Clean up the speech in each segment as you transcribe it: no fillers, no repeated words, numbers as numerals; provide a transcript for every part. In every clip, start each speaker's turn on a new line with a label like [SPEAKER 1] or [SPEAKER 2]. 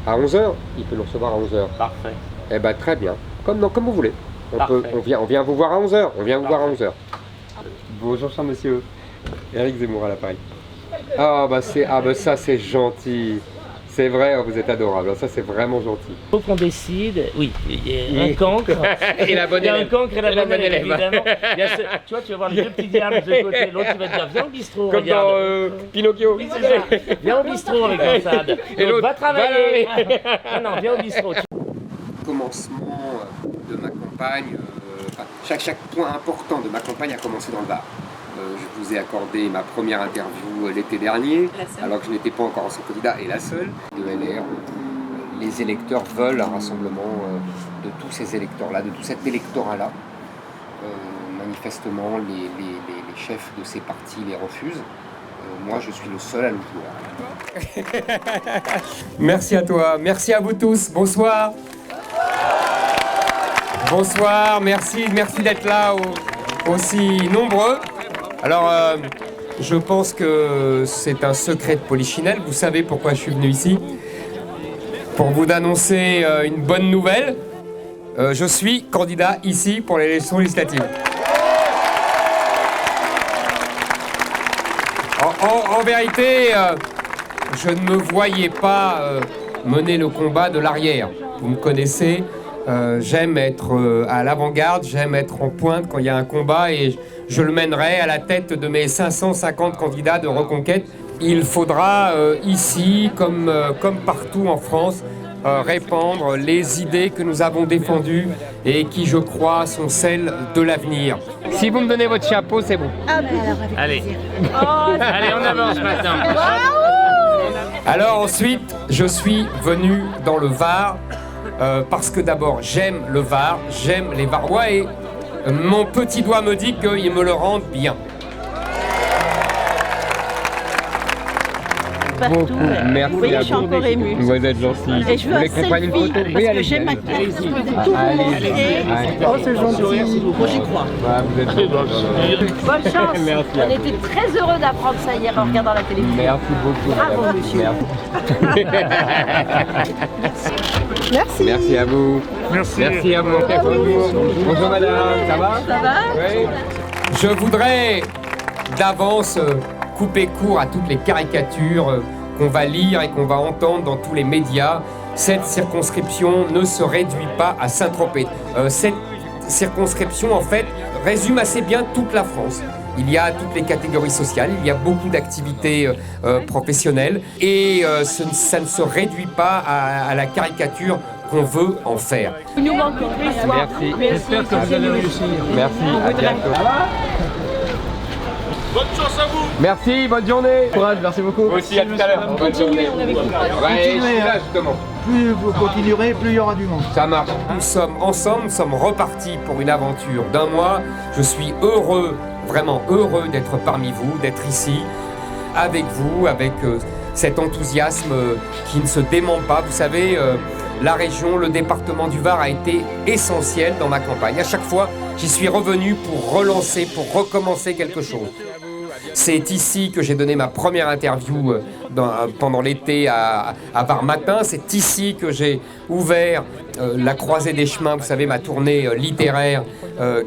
[SPEAKER 1] À 11 h? Il peut nous recevoir à 11 h.
[SPEAKER 2] Parfait.
[SPEAKER 1] Eh ben très bien. Comme vous voulez.
[SPEAKER 2] Parfait.
[SPEAKER 1] On vient vous voir à 11 h. On vient vous voir à
[SPEAKER 2] Parfait.
[SPEAKER 1] 11 h. Bonjour, cher monsieur. Éric Zemmour à l'appareil. Ah bah ça c'est gentil. C'est vrai, vous êtes adorable. Ça c'est vraiment gentil.
[SPEAKER 2] Il faut qu'on décide. Oui, il y a un cancre.
[SPEAKER 1] Et la bonne
[SPEAKER 2] Il y a un
[SPEAKER 1] élève.
[SPEAKER 2] cancre et la
[SPEAKER 1] Et la
[SPEAKER 2] bonne
[SPEAKER 1] bonne
[SPEAKER 2] élève,
[SPEAKER 1] élève.
[SPEAKER 2] évidemment. Il y a tu vois, tu vas voir les deux petits diables de côté. L'autre, il va te dire, viens au bistrot,
[SPEAKER 1] Comme
[SPEAKER 2] regarde.
[SPEAKER 1] dans Pinocchio.
[SPEAKER 2] Oui, c'est ça. Viens au bistrot avec Vincent.
[SPEAKER 1] Et l'autre,
[SPEAKER 2] va travailler.
[SPEAKER 1] va là.
[SPEAKER 2] Ah non, viens au bistrot.
[SPEAKER 1] Commencement de ma campagne, chaque point important de ma campagne a commencé dans le Var. Je vous ai accordé ma première interview l'été dernier, alors que je n'étais pas encore ancien candidat et la seule de LR. Les électeurs veulent un rassemblement de tous ces électeurs-là, de tout cet électorat-là. Manifestement, les chefs de ces partis les refusent. Moi, je suis le seul à le vouloir. Merci à toi, merci à vous tous. Bonsoir. Bonsoir, merci d'être là aussi nombreux. Alors, je pense que c'est un secret de polichinelle. Vous savez pourquoi je suis venu ici? Pour vous annoncer une bonne nouvelle. Je suis candidat ici pour l'élection législative. En vérité, je ne me voyais pas mener le combat de l'arrière. Vous me connaissez. J'aime être à l'avant-garde, j'aime être en pointe quand il y a un combat et je le mènerai à la tête de mes 550 candidats de reconquête. Il faudra ici, comme partout en France, répandre les idées que nous avons défendues et qui, je crois, sont celles de l'avenir. Si vous me donnez votre chapeau, c'est bon.
[SPEAKER 3] Ah, ben alors, avec
[SPEAKER 2] Allez.
[SPEAKER 3] plaisir.
[SPEAKER 2] Allez, on avance maintenant.
[SPEAKER 1] Alors ensuite, je suis venu dans le Var parce que d'abord, j'aime le Var, j'aime les Varois et mon petit doigt me dit qu'ils me le rendent bien.
[SPEAKER 3] Partout.
[SPEAKER 1] Merci
[SPEAKER 3] Vous voyez,
[SPEAKER 1] à
[SPEAKER 3] je suis
[SPEAKER 1] vous.
[SPEAKER 3] encore émue.
[SPEAKER 1] Vous êtes gentil.
[SPEAKER 3] Et je veux un selfie parce que j'aime ma carte. Tout le monde est...
[SPEAKER 1] Oh, c'est gentil.
[SPEAKER 3] Moi, j'y crois.
[SPEAKER 1] Vous êtes gentil.
[SPEAKER 3] Bonne chance.
[SPEAKER 1] Merci à
[SPEAKER 3] On
[SPEAKER 1] vous.
[SPEAKER 3] était très heureux d'apprendre ça hier en regardant la télévision.
[SPEAKER 1] Merci beaucoup.
[SPEAKER 3] Bravo,
[SPEAKER 1] madame.
[SPEAKER 3] monsieur.
[SPEAKER 1] Merci. Merci à vous. Merci à vous. Bonjour madame, ça va?
[SPEAKER 3] Ça va?
[SPEAKER 1] Oui. Je voudrais d'avance couper court à toutes les caricatures qu'on va lire et qu'on va entendre dans tous les médias. Cette circonscription ne se réduit pas à Saint-Tropez. Cette circonscription, en fait, résume assez bien toute la France. Il y a toutes les catégories sociales, il y a beaucoup d'activités professionnelles et ça ne se réduit pas à la caricature qu'on veut en faire.
[SPEAKER 3] Il nous manque
[SPEAKER 1] Merci.
[SPEAKER 3] J'espère que vous allez réussir.
[SPEAKER 1] Merci, à bientôt.
[SPEAKER 4] Bonne chance à vous.
[SPEAKER 1] Merci, bonne journée.
[SPEAKER 4] Courage, merci beaucoup.
[SPEAKER 1] Vous aussi, à tout à l'heure. Bonne journée. Ouais, je suis là justement.
[SPEAKER 5] Plus vous continuerez, plus il y aura du monde.
[SPEAKER 1] Ça marche. Nous sommes ensemble, nous sommes repartis pour une aventure d'un mois. Je suis heureux, vraiment heureux d'être parmi vous, d'être ici, avec vous, avec cet enthousiasme qui ne se dément pas. Vous savez, la région, le département du Var a été essentiel dans ma campagne. À chaque fois, j'y suis revenu pour relancer, pour recommencer quelque chose. C'est ici que j'ai donné ma première interview pendant l'été à Var Matin. C'est ici que j'ai ouvert la Croisée des Chemins, vous savez, ma tournée littéraire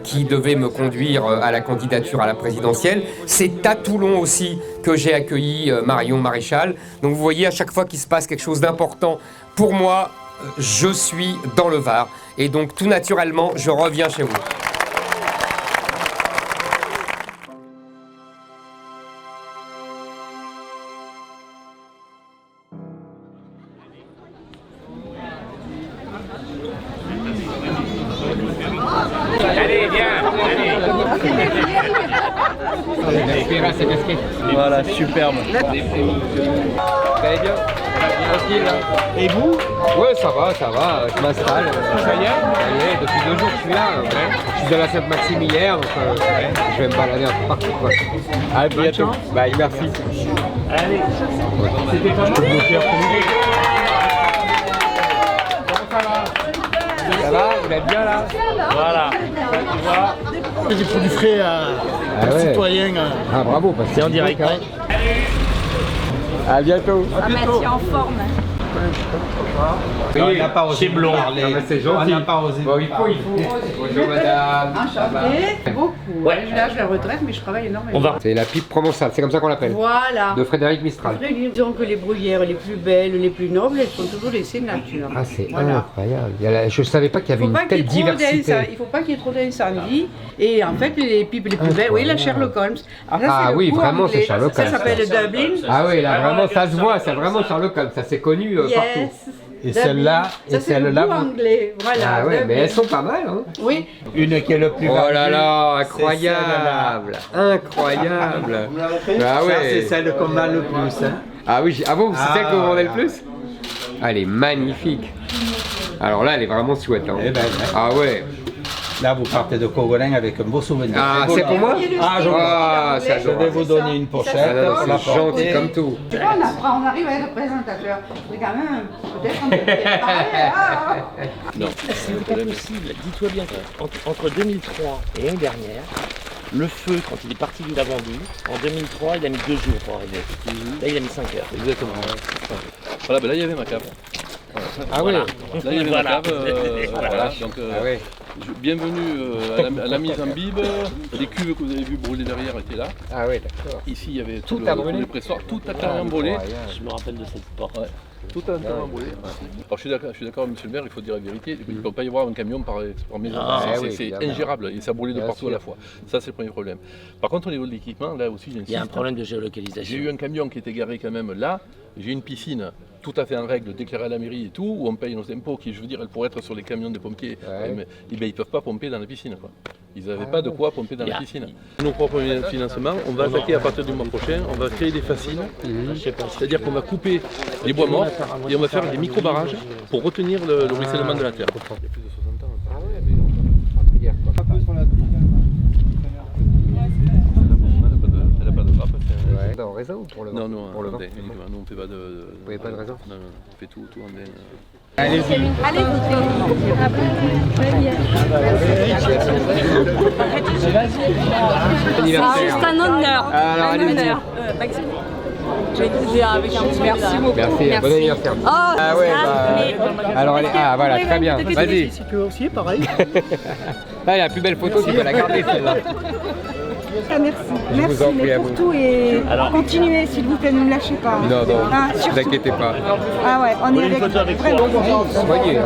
[SPEAKER 1] qui devait me conduire à la candidature à la présidentielle. C'est à Toulon aussi que j'ai accueilli Marion Maréchal. Donc vous voyez, à chaque fois qu'il se passe quelque chose d'important, pour moi, je suis dans le Var. Et donc tout naturellement, je reviens chez vous.
[SPEAKER 2] Allez, viens. Allez.
[SPEAKER 4] Voilà, superbe.
[SPEAKER 1] Vous allez bien? Tranquille, là.
[SPEAKER 4] Et vous?
[SPEAKER 1] Ouais, ça va, je m'installe. Ça y est, depuis 2 jours que je suis là. Je suis à la Sainte-Maxime hier, donc je vais me balader un peu partout, quoi. À bientôt. Bye, merci.
[SPEAKER 2] Allez.
[SPEAKER 4] C'était pas mal.
[SPEAKER 1] Ça va? Vous êtes bien, là?
[SPEAKER 2] Voilà. Ça, tu vois.
[SPEAKER 5] J'ai pris du frais à
[SPEAKER 1] ouais.
[SPEAKER 5] citoyens.
[SPEAKER 1] Ah, bravo, parce que
[SPEAKER 2] C'est en direct.
[SPEAKER 1] À bientôt.
[SPEAKER 3] Ah, merci en forme.
[SPEAKER 4] On n'a pas osé
[SPEAKER 2] C'est blond.
[SPEAKER 4] parler.
[SPEAKER 1] Ah, bah, c'est gentil.
[SPEAKER 4] On n'a pas osé.
[SPEAKER 1] Bon, il faut. Bonjour madame.
[SPEAKER 3] Enchantée. Beaucoup.
[SPEAKER 2] Ouais.
[SPEAKER 3] Je lâche la retraite, mais je travaille énormément.
[SPEAKER 2] On va.
[SPEAKER 1] C'est la pipe provençale, c'est comme ça qu'on l'appelle.
[SPEAKER 3] Voilà.
[SPEAKER 1] De Frédéric Mistral.
[SPEAKER 3] Après, disons que les bruyères les plus belles, les plus nobles, elles sont toujours laissées nature.
[SPEAKER 1] Ah, c'est
[SPEAKER 3] Voilà.
[SPEAKER 1] incroyable. Je savais pas qu'il y avait
[SPEAKER 3] Faut
[SPEAKER 1] une
[SPEAKER 3] pas qu'il y
[SPEAKER 1] telle
[SPEAKER 3] ait trop
[SPEAKER 1] diversité.
[SPEAKER 3] d'incendie. Il faut pas qu'il y ait trop d'incendie. Et en fait, les pipes les plus belles, oui, la Sherlock Holmes. Alors ça,
[SPEAKER 1] Ah
[SPEAKER 3] c'est le
[SPEAKER 1] oui,
[SPEAKER 3] goût
[SPEAKER 1] vraiment,
[SPEAKER 3] anglais.
[SPEAKER 1] c'est Sherlock Holmes.
[SPEAKER 3] Ça s'appelle Dublin.
[SPEAKER 1] Ah oui, là vraiment ça se voit, c'est vraiment Sherlock Holmes, ça c'est connu partout.
[SPEAKER 3] Yes.
[SPEAKER 4] Et
[SPEAKER 3] Dublin.
[SPEAKER 4] celle-là,
[SPEAKER 3] Ça,
[SPEAKER 4] et
[SPEAKER 3] c'est le
[SPEAKER 4] celle-là.
[SPEAKER 3] goût anglais. Voilà.
[SPEAKER 1] Ah ouais, mais
[SPEAKER 3] Dublin.
[SPEAKER 1] elles sont pas mal, hein.
[SPEAKER 3] Oui.
[SPEAKER 4] Une qui est le plus
[SPEAKER 1] Oh là
[SPEAKER 4] vendue,
[SPEAKER 1] là,
[SPEAKER 4] c'est
[SPEAKER 1] incroyable, incroyable. Ah
[SPEAKER 4] Ça, c'est
[SPEAKER 1] ouais.
[SPEAKER 4] celle qu'on vend le plus. Hein.
[SPEAKER 1] Ah oui, ah bon, c'est
[SPEAKER 4] Ah,
[SPEAKER 1] celle que vous vendez le
[SPEAKER 4] voilà.
[SPEAKER 1] plus? Ah, elle est magnifique. Alors là, elle est vraiment chouette. Hein.
[SPEAKER 4] Eh ben,
[SPEAKER 1] Ah ouais.
[SPEAKER 4] Là, vous partez de Cogolin avec un beau souvenir.
[SPEAKER 1] Ah,
[SPEAKER 4] Très beau,
[SPEAKER 1] c'est
[SPEAKER 4] là.
[SPEAKER 1] pour moi?
[SPEAKER 4] Ah, je
[SPEAKER 1] Ah,
[SPEAKER 3] C'est
[SPEAKER 1] ça
[SPEAKER 4] Je vais vous donner une pochette.
[SPEAKER 1] Ah non,
[SPEAKER 4] pour la
[SPEAKER 1] c'est gentil
[SPEAKER 4] porter.
[SPEAKER 1] comme tout.
[SPEAKER 3] Tu vois, on arrive à être présentateur. Mais quand même, peut-être on peut bien parler. Ah.
[SPEAKER 2] Non, c'est pas possible. Dis-toi bien qu'entre 2003 et l'année dernière, le feu, quand il est parti du lavandi, en 2003, il a mis 2 jours pour arriver. Là, il a mis 5 heures.
[SPEAKER 6] Exactement. Voilà, ben là il y avait ma cave.
[SPEAKER 1] Ah ouais.
[SPEAKER 6] Là il y avait
[SPEAKER 2] Voilà.
[SPEAKER 6] ma cave. Voilà. Donc,
[SPEAKER 1] Ah ouais.
[SPEAKER 6] bienvenue à la mise en bib. Les cuves que vous avez vu brûler derrière étaient là.
[SPEAKER 1] Ah ouais, d'accord.
[SPEAKER 6] Ici il y avait
[SPEAKER 1] Tout
[SPEAKER 6] tout
[SPEAKER 1] a brûlé.
[SPEAKER 6] les pressoirs, tout a carrément brûlé.
[SPEAKER 2] Je me rappelle de cette porte.
[SPEAKER 6] Ouais. Tout a carrément brûlé. Alors je suis d'accord avec monsieur le maire, il faut dire la vérité. Il ne peut pas y avoir un camion par maison.
[SPEAKER 2] Ah,
[SPEAKER 1] oui,
[SPEAKER 6] C'est
[SPEAKER 1] évidemment.
[SPEAKER 6] ingérable et ça brûlait de
[SPEAKER 1] Bien
[SPEAKER 6] partout
[SPEAKER 1] sûr.
[SPEAKER 6] à la fois. Ça c'est le premier problème. Par contre au niveau de l'équipement, là aussi j'insiste.
[SPEAKER 2] Il y a un problème de
[SPEAKER 6] J'ai
[SPEAKER 2] géolocalisation.
[SPEAKER 6] eu un camion qui était garé quand même là. J'ai une piscine tout à fait en règle, déclarée à la mairie et tout, où on paye nos impôts, qui je veux dire, elle pourrait être sur les camions des pompiers,
[SPEAKER 1] Ouais.
[SPEAKER 6] mais ils ne peuvent pas pomper dans la piscine. Quoi. Ils n'avaient pas de quoi pomper dans
[SPEAKER 2] Il y
[SPEAKER 6] la
[SPEAKER 2] a-
[SPEAKER 6] piscine. Nos propres financements, on va attaquer à partir du mois prochain, on va créer des fascines,
[SPEAKER 2] Je sais pas.
[SPEAKER 6] c'est-à-dire qu'on va couper les bois morts et on va faire des micro-barrages pour retenir le ruissellement de la terre. Il y a plus de 60 ans.
[SPEAKER 1] Ah ouais, mais on va prière, quoi.
[SPEAKER 6] Elle n'a pas de grappe.
[SPEAKER 1] Ouais. Dans raisin ou pour le vin?
[SPEAKER 6] Non, non,
[SPEAKER 1] pour le vin.
[SPEAKER 6] uniquement. Nous on ne fait pas de.
[SPEAKER 1] Vous n'avez pas de raisin?
[SPEAKER 6] Non, non, on fait tout en laine.
[SPEAKER 7] C'est
[SPEAKER 1] Anniversaire.
[SPEAKER 7] un honneur.
[SPEAKER 1] Alors,
[SPEAKER 7] Un
[SPEAKER 1] allez-y.
[SPEAKER 7] honneur. Maxime. J'ai avec un petit merci beaucoup.
[SPEAKER 1] Merci, bon anniversaire.
[SPEAKER 7] Oh,
[SPEAKER 1] Ah ouais,
[SPEAKER 7] ça,
[SPEAKER 1] bah,
[SPEAKER 7] mais-
[SPEAKER 1] alors allez, ah voilà, très bien, vas-y.
[SPEAKER 5] Si tu veux aussi, pareil.
[SPEAKER 1] Là, la plus belle photo, tu peux la garder celle-là.
[SPEAKER 8] Ah, merci,
[SPEAKER 1] Je vous en prie à
[SPEAKER 8] pour
[SPEAKER 1] vous.
[SPEAKER 8] tout et continuez s'il vous plaît, ne me lâchez pas.
[SPEAKER 1] Non, non,
[SPEAKER 8] Ah,
[SPEAKER 1] ne vous
[SPEAKER 8] surtout.
[SPEAKER 1] inquiétez pas.
[SPEAKER 8] Ah ouais, on est avec
[SPEAKER 2] photo avec
[SPEAKER 8] vraiment.
[SPEAKER 1] Soyez.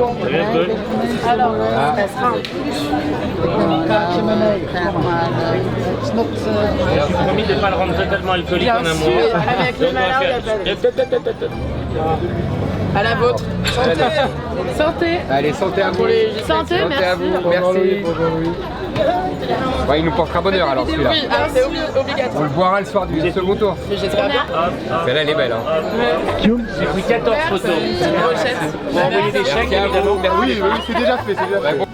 [SPEAKER 8] Alors,
[SPEAKER 1] Voilà.
[SPEAKER 8] ça sera.
[SPEAKER 2] J'ai promis de ne pas le rendre totalement alcoolique en un mois.
[SPEAKER 3] Avec le malin, à la vôtre. Santé. Santé.
[SPEAKER 1] Allez, santé à vous.
[SPEAKER 3] Santé,
[SPEAKER 1] à vous, merci. Ouais, il nous portera bonheur alors celui-là.
[SPEAKER 3] Oui, alors c'est obligatoire.
[SPEAKER 1] On le boira le soir du second tour.
[SPEAKER 3] J'espère bien.
[SPEAKER 1] Celle-là, elle est belle. Hein.
[SPEAKER 2] J'ai pris 14 photos. Vous envoyez des chèques,
[SPEAKER 1] Merci à
[SPEAKER 2] évidemment.
[SPEAKER 1] vous. Merci.
[SPEAKER 5] Oui, c'est déjà fait, c'est déjà fait.
[SPEAKER 1] Bon.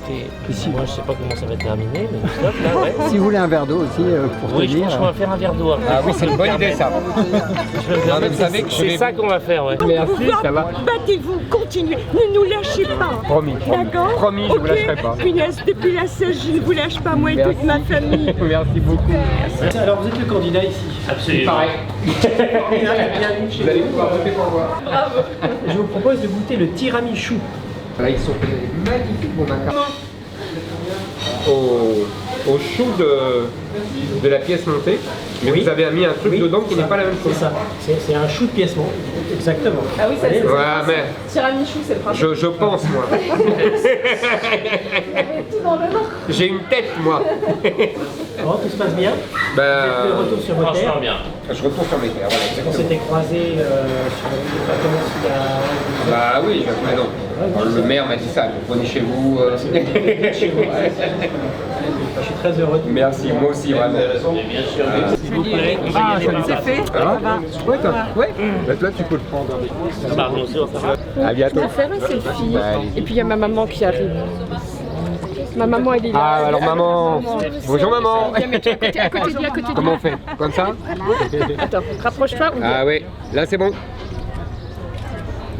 [SPEAKER 2] Écoutez, moi je sais pas comment ça va terminer, mais stop là, ouais.
[SPEAKER 5] Si vous voulez un verre d'eau aussi, pour
[SPEAKER 2] Oui, je pense qu'on va faire un verre d'eau après.
[SPEAKER 1] Ah oui, c'est une bonne idée ça.
[SPEAKER 2] Je vais me
[SPEAKER 1] Non, mais
[SPEAKER 2] permettre,
[SPEAKER 1] vous savez que je vais-
[SPEAKER 2] c'est ça qu'on va faire, ouais.
[SPEAKER 1] Merci, ça va.
[SPEAKER 8] Battez-vous, continuez, ne nous lâchez pas.
[SPEAKER 1] Promis, promis.
[SPEAKER 8] D'accord.
[SPEAKER 1] Promis, je vous lâcherai pas.
[SPEAKER 8] Punaise, depuis la 16, je ne vous lâche pas, moi et toute ma famille.
[SPEAKER 1] Merci beaucoup.
[SPEAKER 5] Alors vous êtes le candidat ici.
[SPEAKER 2] Absolument.
[SPEAKER 1] Pareil. Vous allez pouvoir voter pour moi.
[SPEAKER 5] Je vous propose de goûter le tiramisu.
[SPEAKER 1] Là, ils sont magnifiques, vos macarons. Au chou de la pièce montée, mais vous avez mis un truc dedans qui n'est pas la même chose.
[SPEAKER 5] C'est ça, c'est un chou de piècement. Exactement.
[SPEAKER 3] Ah oui, ça c'est
[SPEAKER 1] Ouais, mais
[SPEAKER 3] tiramisu, c'est le principe.
[SPEAKER 1] je pense, moi. J'ai une tête, moi.
[SPEAKER 5] Bon, tout se passe bien.
[SPEAKER 1] Ben,
[SPEAKER 5] Le retour sur vos
[SPEAKER 2] Franchement
[SPEAKER 5] terres.
[SPEAKER 2] bien.
[SPEAKER 1] je retourne sur mes terres, voilà,
[SPEAKER 5] On
[SPEAKER 1] exactement.
[SPEAKER 5] s'était croisés sur les vacances il y a...
[SPEAKER 1] Bah oui, mais non. Le maire m'a dit ça, vous prenez chez vous.
[SPEAKER 5] chez vous. Je suis très heureux de vous.
[SPEAKER 1] Merci, moi aussi, vraiment.
[SPEAKER 2] Bien sûr. S'il vous plaît, on va y aller par là.
[SPEAKER 1] Ça va? Ouais, toi? Ouais. Là, tu peux le prendre.
[SPEAKER 2] Pardon, ça va.
[SPEAKER 1] À bientôt.
[SPEAKER 7] Faire un selfie.
[SPEAKER 1] Bah, allez.
[SPEAKER 7] Et puis il y a ma maman qui arrive. Ma maman, elle est là.
[SPEAKER 1] Ah, alors maman. Bonjour maman.
[SPEAKER 7] Viens, mets-toi à côté de lui, à côté de lui.
[SPEAKER 1] Comment on fait? Comme ça?
[SPEAKER 7] Attends, rapproche-toi.
[SPEAKER 1] Ah oui, là c'est bon.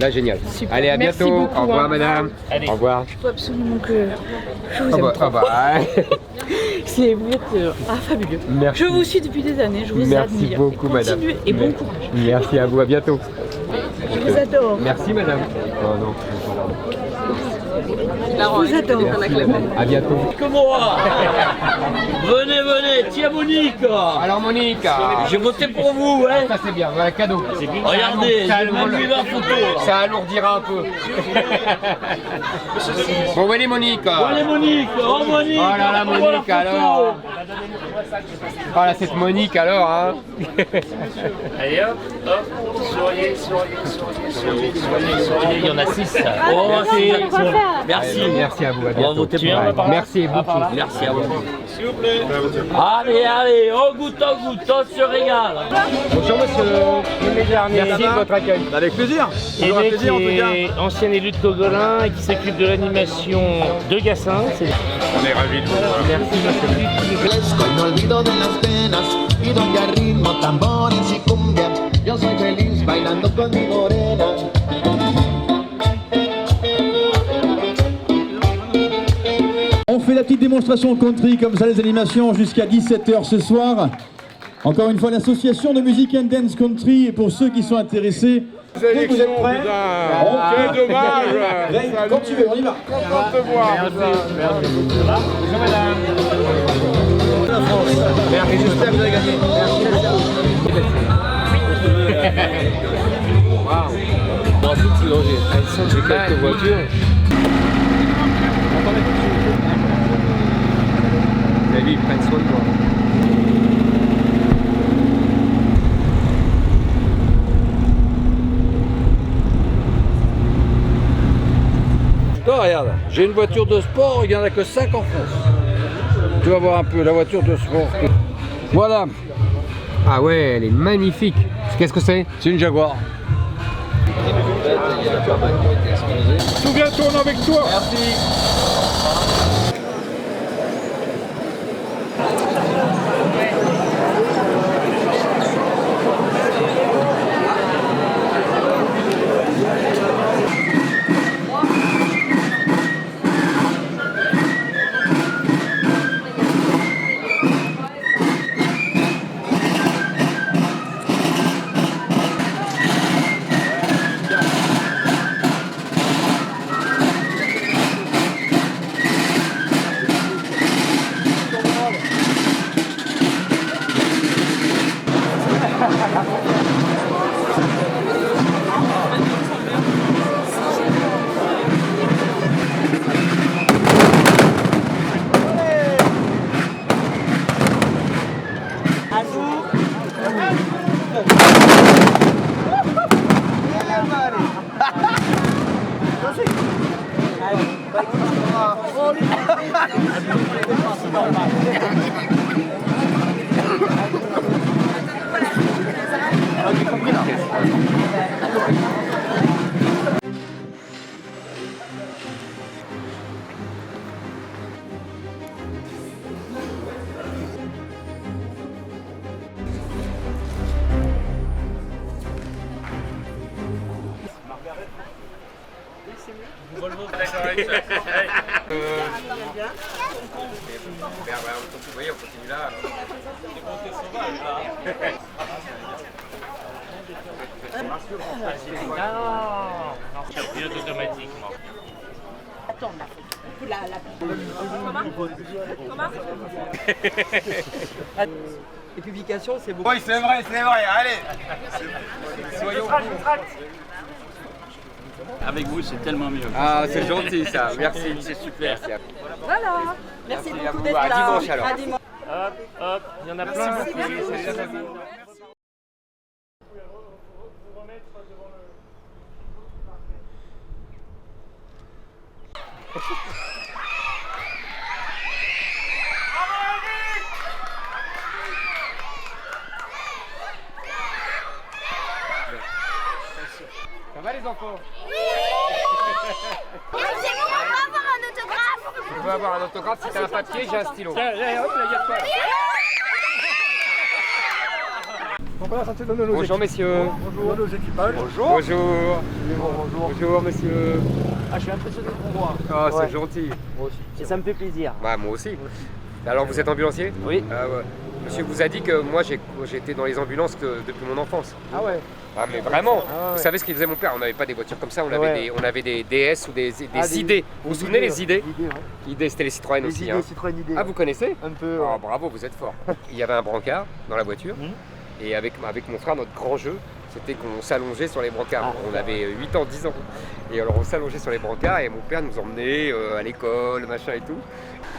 [SPEAKER 1] Là, génial.
[SPEAKER 7] Super.
[SPEAKER 1] Allez, à
[SPEAKER 7] Merci
[SPEAKER 1] bientôt.
[SPEAKER 7] beaucoup,
[SPEAKER 1] Au revoir,
[SPEAKER 7] hein.
[SPEAKER 1] madame.
[SPEAKER 2] Allez.
[SPEAKER 1] Au revoir.
[SPEAKER 7] Il faut absolument que je vous
[SPEAKER 1] Ah
[SPEAKER 7] aime
[SPEAKER 1] bah,
[SPEAKER 7] trop.
[SPEAKER 1] ah bah,
[SPEAKER 7] Vous êtes fabuleux.
[SPEAKER 1] Merci.
[SPEAKER 7] Je vous suis depuis des années, je vous
[SPEAKER 1] Merci
[SPEAKER 7] admire.
[SPEAKER 1] beaucoup,
[SPEAKER 7] et
[SPEAKER 1] madame.
[SPEAKER 7] continuez, et bon courage.
[SPEAKER 1] Merci à vous, à bientôt.
[SPEAKER 7] Je vous adore.
[SPEAKER 1] Merci, madame. Oh, non.
[SPEAKER 7] Je vous adore.
[SPEAKER 1] À bientôt.
[SPEAKER 2] Comment venez, tiens Monique.
[SPEAKER 1] Alors, Monique,
[SPEAKER 2] J'ai voté pour vous, hein.
[SPEAKER 1] ça c'est bien, voilà, cadeau.
[SPEAKER 2] Regardez,
[SPEAKER 1] Ça
[SPEAKER 2] j'ai même vu la photo.
[SPEAKER 1] Ça alourdira un peu. Bon, allez, Monique.
[SPEAKER 2] Allez Monique, oh Monique.
[SPEAKER 1] Oh là là,
[SPEAKER 2] on voit la
[SPEAKER 1] Monique,
[SPEAKER 2] photo.
[SPEAKER 1] alors. Oh là, cette Monique, alors, hein.
[SPEAKER 2] Allez hop, souriez, il y en a 6. Oh, merci.
[SPEAKER 1] Merci à vous, à bientôt.
[SPEAKER 2] voter pour
[SPEAKER 1] Merci beaucoup.
[SPEAKER 2] Merci à vous. S'il vous plaît. Allez, on goûte, on se régale.
[SPEAKER 1] Bonjour, monsieur. Merci de votre accueil.
[SPEAKER 5] Avec plaisir.
[SPEAKER 2] Aîné qui est ancien élu de Cogolin et qui s'occupe de l'animation de Gassin.
[SPEAKER 6] On est ravis de vous voir.
[SPEAKER 2] Merci, monsieur.
[SPEAKER 9] Y no olvido de las penas y donde al ritmo tambores y cumbia yo soy feliz bailando con mi morena.
[SPEAKER 5] On fait la petite démonstration country comme ça, les animations jusqu'à 17h ce soir. Encore une fois, l'association de musique and dance country, et pour ceux qui sont intéressés, vous êtes prêts?
[SPEAKER 6] Quel dommage.
[SPEAKER 5] Quand tu veux, on y va.
[SPEAKER 6] Content de te voir.
[SPEAKER 1] Bonjour, madame.
[SPEAKER 5] La France. Merci, j'espère que vous avez gagné.
[SPEAKER 1] Bon, ensuite, j'ai quelques voitures. Vous avez vu, ils prennent soin de toi.
[SPEAKER 4] Toi, regarde, j'ai une voiture de sport, il n'y en a que 5 en France. Tu vas voir un peu la voiture de sport. Voilà,
[SPEAKER 1] Ah ouais, elle est magnifique. Qu'est-ce que c'est?
[SPEAKER 4] c'est une Jaguar.
[SPEAKER 6] Tout bien tourne avec toi.
[SPEAKER 1] Vous voyez, on continue là.
[SPEAKER 2] Pilote automatiquement.
[SPEAKER 3] Attends,
[SPEAKER 7] Les publications, c'est beaucoup.
[SPEAKER 5] Oui, c'est vrai, allez.
[SPEAKER 1] Soyons
[SPEAKER 2] Avec vous, c'est tellement mieux.
[SPEAKER 1] Ah, c'est gentil ça, merci.
[SPEAKER 2] C'est super.
[SPEAKER 7] Voilà. Merci
[SPEAKER 1] à
[SPEAKER 7] beaucoup
[SPEAKER 1] vous.
[SPEAKER 7] d'être
[SPEAKER 1] À
[SPEAKER 7] là.
[SPEAKER 1] dimanche, alors.
[SPEAKER 7] À dimanche.
[SPEAKER 2] Hop, il y en a plein.
[SPEAKER 1] Ça va les enfants?
[SPEAKER 10] C'est bon, on va avoir un autographe.
[SPEAKER 1] Tu peux avoir un autographe si t'as un papier, j'ai un stylo.
[SPEAKER 2] Hop, là, il y a de quoi.
[SPEAKER 1] Bonjour messieurs.
[SPEAKER 5] Bonjour nos équipages.
[SPEAKER 1] Bonjour. Bonjour monsieur.
[SPEAKER 2] Ah, je suis impressionné pour moi.
[SPEAKER 1] Oh, c'est gentil.
[SPEAKER 2] Et ça me fait plaisir.
[SPEAKER 1] Bah moi aussi. Alors vous êtes ambulancier?
[SPEAKER 2] Oui.
[SPEAKER 1] Ouais. Monsieur vous a dit que moi j'étais dans les ambulances depuis mon enfance.
[SPEAKER 2] Ah ouais.
[SPEAKER 1] Ah mais vraiment,
[SPEAKER 2] ouais.
[SPEAKER 1] Vous savez ce qu'il faisait mon père? On n'avait pas des voitures comme ça, on
[SPEAKER 2] Ouais.
[SPEAKER 1] avait des DS ou des ID. Vous vous souvenez les ID? ID, c'était les Citroën aussi.
[SPEAKER 2] Les Citroën ID.
[SPEAKER 1] Ah vous connaissez?
[SPEAKER 2] Un peu.
[SPEAKER 1] Oh, bravo, vous êtes fort. Il y avait un brancard dans la voiture et avec mon frère, notre grand jeu, c'était qu'on s'allongeait sur les brancards. On avait 8 ans, 10 ans. Et alors on s'allongeait sur les brancards et mon père nous emmenait à l'école, machin et tout.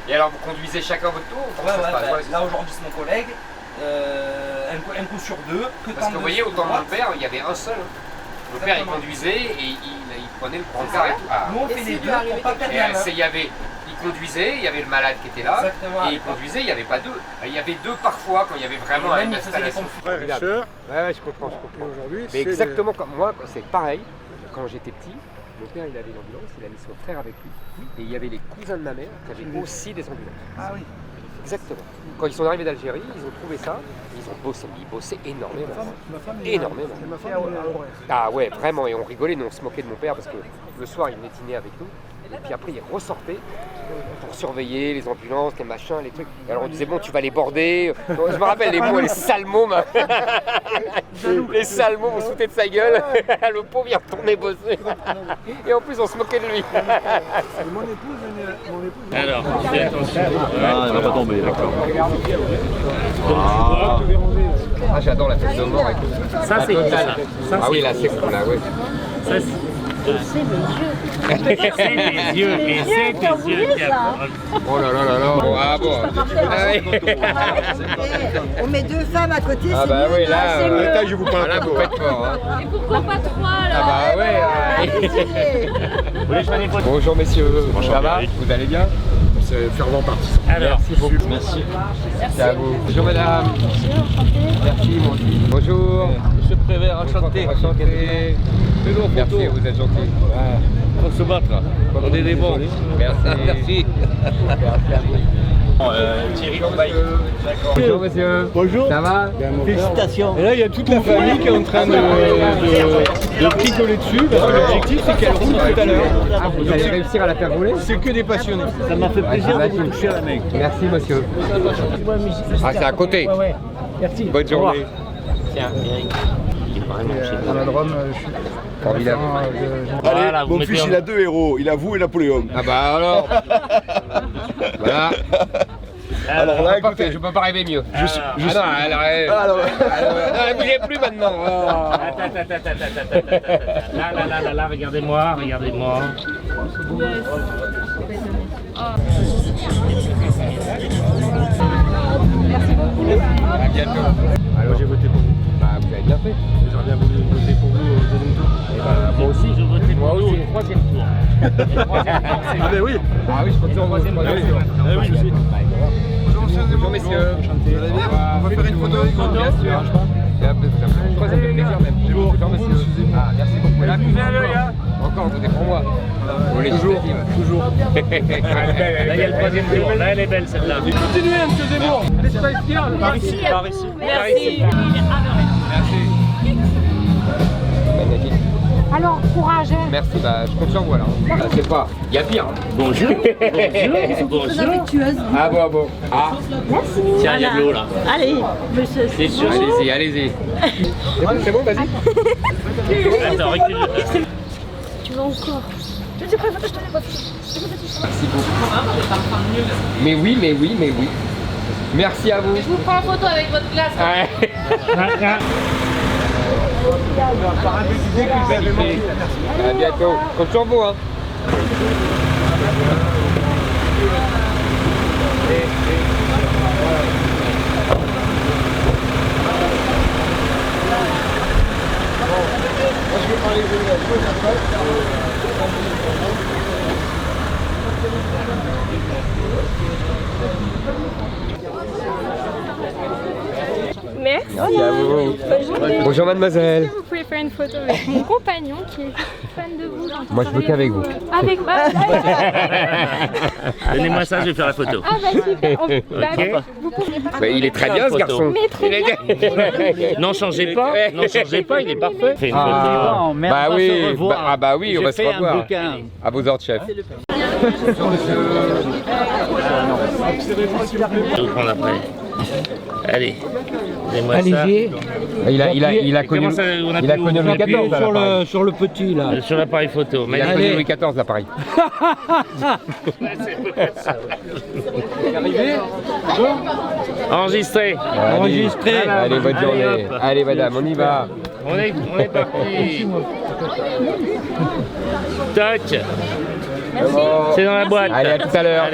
[SPEAKER 1] Et alors vous conduisez chacun votre tour? Comment ça se passe?
[SPEAKER 11] Là aujourd'hui c'est mon collègue, un coup sur deux.
[SPEAKER 1] Parce que vous voyez, au temps de mon père, il y avait un seul. Mon père il conduisait et il prenait le brancard et tout. Ah.
[SPEAKER 11] Nous on fait les deux pour pas perdre la main.
[SPEAKER 1] Il conduisait, il y avait le malade qui était là,
[SPEAKER 11] Exactement.
[SPEAKER 1] et il conduisait, il n'y avait pas deux. Il y avait deux parfois quand il y avait vraiment une installation.
[SPEAKER 11] Frères
[SPEAKER 1] et sœurs. Ouais, je comprends.
[SPEAKER 11] Aujourd'hui,
[SPEAKER 1] Mais exactement comme moi, c'est pareil. Quand j'étais petit, mon père il avait une ambulance, il a mis son frère avec lui. Et il y avait les cousins de ma mère qui avaient aussi des ambulances.
[SPEAKER 11] Ah oui.
[SPEAKER 1] Exactement. Quand ils sont arrivés d'Algérie, ils ont trouvé ça, ils ont bossé, ils bossaient énormément. Énormément. Ah ouais, vraiment, et on rigolait, nous on se moquait de mon père parce que le soir il venait dîner avec nous, et puis après il ressortait pour surveiller les ambulances, les machins, les trucs. Et alors on disait bon tu vas les border, je me rappelle les mots, les salmons, les salmons, on se foutait de sa gueule, le pauvre il retournait bosser, et en plus on se moquait de lui.
[SPEAKER 11] Mon épouse.
[SPEAKER 2] Alors, fais attention.
[SPEAKER 6] Ah, elle va pas tomber, d'accord.
[SPEAKER 1] Ah j'adore la tête de mort et tout.
[SPEAKER 2] Ça c'est ça.
[SPEAKER 1] Ah oui là c'est cool là, ouais.
[SPEAKER 2] Ça c'est les yeux. Et c'est tes yeux qui apportent.
[SPEAKER 1] Oh là là là là. Ah bon.
[SPEAKER 3] On met deux femmes à côté,
[SPEAKER 1] Ah
[SPEAKER 3] c'est
[SPEAKER 1] bah
[SPEAKER 3] mieux.
[SPEAKER 1] oui là,
[SPEAKER 11] je vous parle
[SPEAKER 1] là vous faites fort. Hein.
[SPEAKER 7] Et pourquoi pas trois alors?
[SPEAKER 1] Ah bah ouais.
[SPEAKER 2] Vous voulez faire des photos?
[SPEAKER 1] Bonjour messieurs, ça va? Vous allez bien? C'est fervent partisan.
[SPEAKER 2] Alors,
[SPEAKER 1] merci beaucoup. Merci. Merci à vous. Bonjour madame. Merci mon fils. Bonjour.
[SPEAKER 6] Monsieur Prévert, enchanté.
[SPEAKER 1] Enchanté. Merci, vous êtes gentil.
[SPEAKER 6] Faut se battre, on est des bons.
[SPEAKER 1] Merci.
[SPEAKER 6] Merci.
[SPEAKER 1] Merci à vous.
[SPEAKER 2] Thierry,
[SPEAKER 1] Bonjour monsieur.
[SPEAKER 11] Bonjour.
[SPEAKER 1] Ça va?
[SPEAKER 11] Félicitations.
[SPEAKER 12] Et là, il y a toute la famille qui est en train de picoler dessus, parce que l'objectif, c'est qu'elle roule tout à l'heure.
[SPEAKER 1] Ah, vous allez réussir à la faire rouler?
[SPEAKER 12] C'est que des passionnés.
[SPEAKER 11] Ça m'a fait plaisir de vous toucher à la main.
[SPEAKER 1] Merci monsieur. Ah, c'est à côté.
[SPEAKER 11] Ouais. Merci.
[SPEAKER 1] Bonne journée.
[SPEAKER 2] Tiens, Eric.
[SPEAKER 12] À la Drôme,
[SPEAKER 1] Formidable.
[SPEAKER 2] Voilà,
[SPEAKER 11] Mon fils, il a deux héros, il a vous et Napoléon.
[SPEAKER 1] Ah bah alors. Voilà.
[SPEAKER 11] Alors là,
[SPEAKER 1] Parfait, je peux pas rêver mieux. Ah non, elle rêve. Elle bougez plus maintenant.
[SPEAKER 2] Là, regardez-moi.
[SPEAKER 1] À bientôt. Alors j'ai voté pour vous. Bah vous avez bien fait.
[SPEAKER 12] j'aurais bien voulu voter pour vous au deuxième tour.
[SPEAKER 2] Moi aussi, je votais pour vous au troisième tour.
[SPEAKER 12] Ah ben oui.
[SPEAKER 1] Ah oui, je compte sur troisième tour.
[SPEAKER 12] Ah oui, je sais.
[SPEAKER 1] Bonjour messieurs.
[SPEAKER 12] Vous allez bien? On va faire une photo avec vous.
[SPEAKER 1] Bien sûr. Ça me fait plaisir même. Bonjour messieurs. Ah merci beaucoup. Là, encore, tout est pour moi.
[SPEAKER 12] Toujours.
[SPEAKER 2] Là, il y a le troisième tour. Là, elle est belle celle-là.
[SPEAKER 12] Continuez, monsieur Zemmour.
[SPEAKER 7] Par ici. Merci.
[SPEAKER 1] Magnifique.
[SPEAKER 7] Alors, courage.
[SPEAKER 1] Merci, bah je compte sur vous alors. Ah, c'est pas. Il y a pire.
[SPEAKER 2] Bonjour.
[SPEAKER 1] Ah bon. Ah.
[SPEAKER 7] Merci.
[SPEAKER 2] Tiens, il y a de l'eau là.
[SPEAKER 7] Allez, monsieur.
[SPEAKER 2] C'est sûr.
[SPEAKER 1] Allez-y. C'est bon, vas-y.
[SPEAKER 2] Attends, recule.
[SPEAKER 7] Tu vas encore. Je te préfère que je te l'ai pas fait.
[SPEAKER 1] Merci beaucoup. Mais oui. Merci à vous.
[SPEAKER 7] Je vous prends en photo avec votre glace.
[SPEAKER 1] À bientôt. Compte sur vous, hein.
[SPEAKER 8] Merci.
[SPEAKER 1] Merci à vous. Bonjour mademoiselle.
[SPEAKER 8] Vous pouvez faire une photo avec mon compagnon qui est fan de vous.
[SPEAKER 1] Moi je veux qu'avec vous.
[SPEAKER 8] Avec moi.
[SPEAKER 2] Donnez-moi ça, je vais faire la photo.
[SPEAKER 8] Ah bah super. Vous pouvez pas.
[SPEAKER 1] Bah, il est très bien ce garçon.
[SPEAKER 8] Mais très bien.
[SPEAKER 2] N'en changez pas, il est parfait. Fais une photo.
[SPEAKER 1] Bah oui, on va se revoir. À vos ordres, chef.
[SPEAKER 2] Je vais prendre après. Allez, donnez-moi ça.
[SPEAKER 1] Il a connu Louis XIV
[SPEAKER 4] sur le petit là.
[SPEAKER 2] Sur l'appareil photo.
[SPEAKER 1] Il a connu Louis XIV l'appareil.
[SPEAKER 2] Enregistré.
[SPEAKER 1] Allez, bonne journée. Allez, madame, on y va.
[SPEAKER 2] On est parti. Toc. C'est dans la boîte.
[SPEAKER 1] Allez, à tout à l'heure.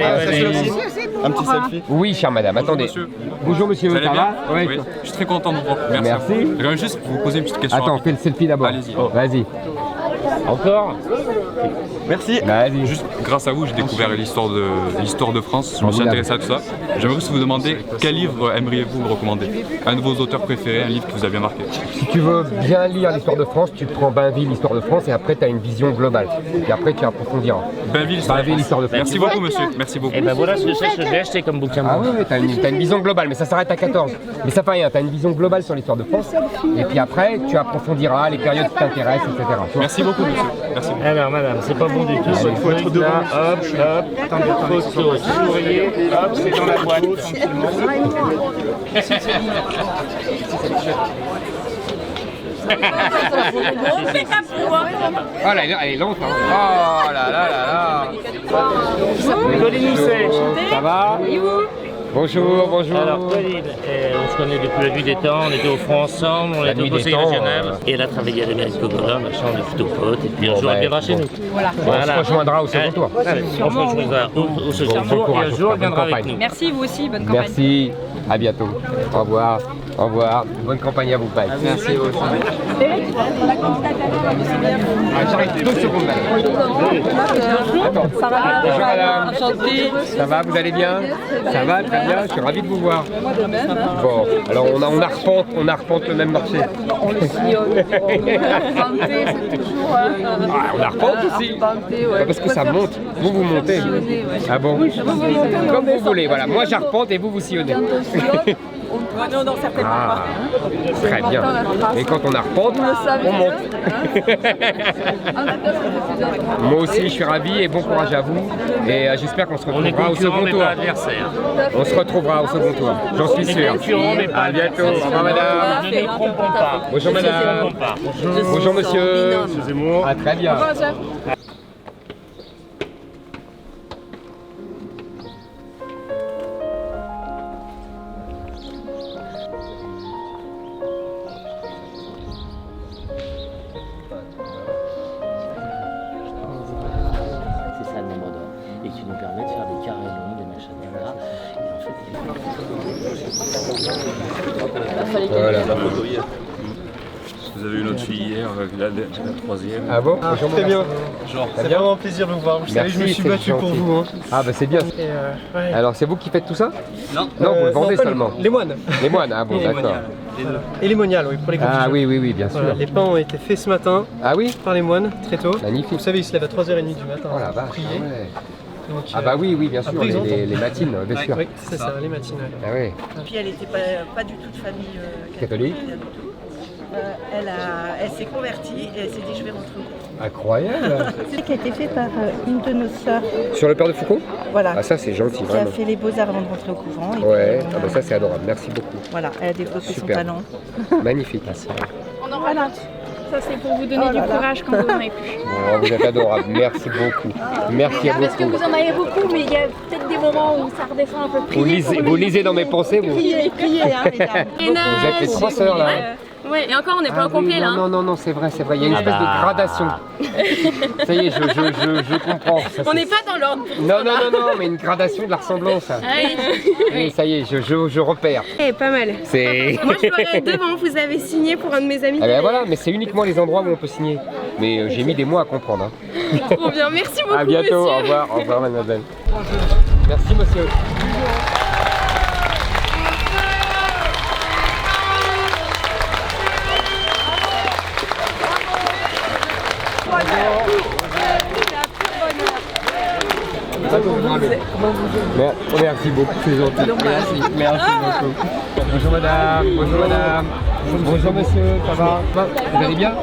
[SPEAKER 12] Un petit selfie.
[SPEAKER 1] Oui, chère madame, attendez. Bonjour monsieur,
[SPEAKER 12] Vous allez
[SPEAKER 1] ça
[SPEAKER 12] bien?
[SPEAKER 1] va?
[SPEAKER 12] Oui. Je suis très content de vous voir.
[SPEAKER 1] Merci.
[SPEAKER 12] J'aimerais juste vous poser une petite question.
[SPEAKER 1] Attends, fais le selfie d'abord.
[SPEAKER 12] Allez-y.
[SPEAKER 1] Vas-y.
[SPEAKER 2] Encore?
[SPEAKER 12] Merci.
[SPEAKER 1] Vas-y.
[SPEAKER 12] Juste grâce à vous, j'ai découvert l'histoire de France. Je me suis intéressé à tout ça. J'aimerais juste vous demander quel livre aimeriez-vous me recommander? Un de vos auteurs préférés, un livre qui vous a bien marqué.
[SPEAKER 1] Si tu veux bien lire l'histoire de France, tu prends Bainville, l'histoire de France, et après tu as une vision globale. Et après tu approfondiras.
[SPEAKER 12] Bainville, l'histoire de France. Merci beaucoup monsieur. Merci beaucoup.
[SPEAKER 2] Et ben voilà ce que je vais acheter comme bouquin.
[SPEAKER 1] Ah oui, t'as une vision globale, mais ça s'arrête à 14. Mais ça fait rien, t'as une vision globale sur l'histoire de France. Et puis après, tu approfondiras les périodes qui t'intéressent, etc.
[SPEAKER 12] Merci beaucoup monsieur. Merci.
[SPEAKER 2] Alors madame, c'est pas bon du tout. Il faut être devant. Hop, photo, souriez, hop, c'est dans la boîte.
[SPEAKER 1] Oh là, elle est lente, hein. Oh là là là là.
[SPEAKER 2] Colline Housset.
[SPEAKER 1] Ça va? Bonjour, bonjour.
[SPEAKER 2] Alors Colline, on se connaît depuis la nuit des temps, on était au front ensemble, on était au conseil régional. Et elle a travaillé à l'Amérique Cogola, machin, on est plutôt potes, et puis un jour elle viendra chez nous.
[SPEAKER 1] Voilà. On se rejoindra au second tour.
[SPEAKER 2] On se rejoindra au second tour et un jour elle viendra avec nous.
[SPEAKER 7] Merci, vous aussi, bonne campagne.
[SPEAKER 1] Merci, à bientôt. Au revoir, au revoir. Bonne campagne à vous, Pike. Merci aussi. J'arrive 2 secondes, madame. Attends.
[SPEAKER 7] Ça va,
[SPEAKER 1] bonjour, madame.
[SPEAKER 7] enchantée.
[SPEAKER 1] Ça va, vous allez bien? Ça va, très bien, je suis ravi de vous voir. Bon, alors on arpente le même marché.
[SPEAKER 7] On le sillonne. Arpenter, c'est toujours...
[SPEAKER 1] On arpente aussi. Parce que ça monte. Vous montez. Ah bon? Comme vous voulez, voilà. Moi j'arpente et vous sillonnez.
[SPEAKER 7] Non, certainement pas.
[SPEAKER 1] Très bien. Et quand on arpente, on monte. Moi aussi, je suis ravi et bon courage à vous. Et j'espère qu'on se retrouvera au second tour. On se retrouvera au second tour, j'en suis sûr. À bientôt. Au revoir, madame.
[SPEAKER 2] Ne nous trompons pas.
[SPEAKER 1] Bonjour, madame. Bonjour, monsieur. Ah, très bien.
[SPEAKER 2] C'est ça le nombre d'or. Et qui nous permet de faire des carrés longs, des machins là. Et en fait,
[SPEAKER 1] Voilà.
[SPEAKER 12] Vous avez une autre fille hier, la troisième.
[SPEAKER 1] Ah bon?
[SPEAKER 13] Très bien. C'est vraiment un plaisir de vous voir. Vous savez, je me suis battu pour vous. Hein.
[SPEAKER 1] Ah bah c'est bien.
[SPEAKER 13] Ouais.
[SPEAKER 1] Alors c'est vous qui faites tout ça?
[SPEAKER 13] Non.
[SPEAKER 1] Non, vous le vendez
[SPEAKER 13] pas
[SPEAKER 1] seulement.
[SPEAKER 13] Les moines.
[SPEAKER 1] Les moines, ah bon, d'accord.
[SPEAKER 13] Et les moniales, oui, pour les confitures.
[SPEAKER 1] Ah oui, bien sûr.
[SPEAKER 13] Voilà, les pains ont été faits ce matin.
[SPEAKER 1] Ah oui?
[SPEAKER 13] Par les moines, très tôt.
[SPEAKER 1] Magnifique.
[SPEAKER 13] Vous savez, ils se lèvent à 3h30 du matin.
[SPEAKER 1] Oh la vache.
[SPEAKER 13] Prier.
[SPEAKER 1] Ah ouais.
[SPEAKER 13] Donc,
[SPEAKER 1] Ah bah oui, bien sûr,
[SPEAKER 13] après, ils entendent.
[SPEAKER 1] les matines, bien sûr.
[SPEAKER 13] Oui, c'est ça, les matines. Ouais.
[SPEAKER 1] Ah oui.
[SPEAKER 14] Puis elle n'était pas du tout de famille
[SPEAKER 1] Catholique.
[SPEAKER 14] rien du tout. Elle s'est convertie et elle s'est dit je vais rentrer au couvent.
[SPEAKER 1] Incroyable.
[SPEAKER 14] C'est qui a été fait par une de nos sœurs.
[SPEAKER 1] Sur le père de Foucault?
[SPEAKER 14] Voilà.
[SPEAKER 1] Ah ça c'est gentil,
[SPEAKER 14] Qui
[SPEAKER 1] vraiment.
[SPEAKER 14] a fait les beaux-arts avant de rentrer au couvent. Et
[SPEAKER 1] Ouais,
[SPEAKER 14] puis,
[SPEAKER 1] ah bah ça c'est adorable, merci beaucoup.
[SPEAKER 14] Voilà, elle a développé
[SPEAKER 1] Super.
[SPEAKER 14] son talent.
[SPEAKER 1] Magnifique.
[SPEAKER 7] On en voilà. Ça, c'est pour vous donner du courage quand vous en avez plus.
[SPEAKER 1] Oh, vous êtes adorable, merci beaucoup. Merci à
[SPEAKER 7] Parce que
[SPEAKER 1] beaucoup.
[SPEAKER 7] vous en avez beaucoup, mais il y a peut-être des moments où ça redescend un peu.
[SPEAKER 1] Vous lisez dans mes pensées, vous?
[SPEAKER 14] Priez, hein, les dames.
[SPEAKER 1] Vous êtes les 3 sœurs là.
[SPEAKER 7] Ouais, et encore, on n'est pas au complet là.
[SPEAKER 1] Non, c'est vrai. Il y a une espèce de gradation. Ça y est, je comprends. Ça,
[SPEAKER 7] On n'est pas dans l'ordre.
[SPEAKER 1] Non, mais une gradation de la ressemblance. Oui, ça y est, je repère.
[SPEAKER 8] Eh, pas mal. Moi, je l'aurais devant, vous avez signé pour un de mes amis.
[SPEAKER 1] Ah ben voilà, mais c'est uniquement les endroits où on peut signer. Mais j'ai mis des mois à comprendre.
[SPEAKER 8] Trop bien, merci beaucoup,
[SPEAKER 1] À bientôt,
[SPEAKER 8] monsieur.
[SPEAKER 1] au revoir mademoiselle. Merci monsieur. Merci beaucoup, c'est gentil. Merci beaucoup. Bonjour madame, bonjour madame. Bonjour monsieur, ça va? Vous allez bien?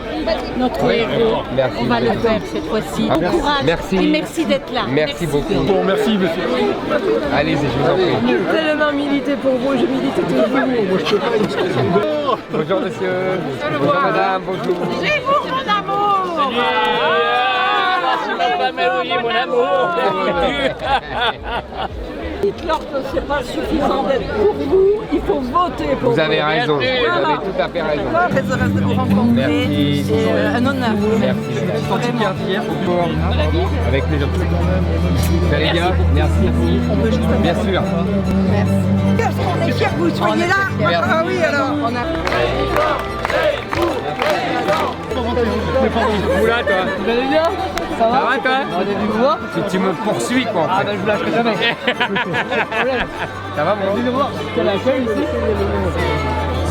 [SPEAKER 14] Notre
[SPEAKER 1] Oui.
[SPEAKER 14] héros,
[SPEAKER 1] Merci.
[SPEAKER 14] on va le faire cette fois-ci.
[SPEAKER 1] Ah,
[SPEAKER 14] Bon courage
[SPEAKER 1] merci.
[SPEAKER 14] et merci d'être là.
[SPEAKER 1] Merci beaucoup.
[SPEAKER 6] Bon, merci monsieur.
[SPEAKER 1] Allez-y, je vous en prie.
[SPEAKER 8] J'ai tellement milité pour vous, je milite toujours. Moi je peux pas.
[SPEAKER 1] Bonjour monsieur. Bonjour madame, bonjour.
[SPEAKER 8] C'est vous mon amour.
[SPEAKER 2] Oui, mon amour.
[SPEAKER 8] Dites-leur que c'est pas suffisant d'être pour vous, il faut voter pour vous.
[SPEAKER 1] Vous avez raison, vous avez tout à fait raison.
[SPEAKER 14] Très heureuse de vous rencontrer.
[SPEAKER 1] Merci.
[SPEAKER 14] C'est un honneur.
[SPEAKER 1] Merci.
[SPEAKER 14] Vraiment.
[SPEAKER 1] Avec plaisir. Vous allez bien? Merci. Bien sûr.
[SPEAKER 14] On est fiers que vous soyez là.
[SPEAKER 1] Merci.
[SPEAKER 14] Ah oui, alors. On a...
[SPEAKER 1] Vous là, toi?
[SPEAKER 11] Vous allez bien? Ça va?
[SPEAKER 1] toi?
[SPEAKER 11] On est venu vous voir?
[SPEAKER 1] Tu me poursuis quoi en
[SPEAKER 11] Ah
[SPEAKER 1] fait.
[SPEAKER 11] ben je vous lâcherai jamais.
[SPEAKER 1] Ça va mon?
[SPEAKER 11] Venez nous voir. Quel accueil ici?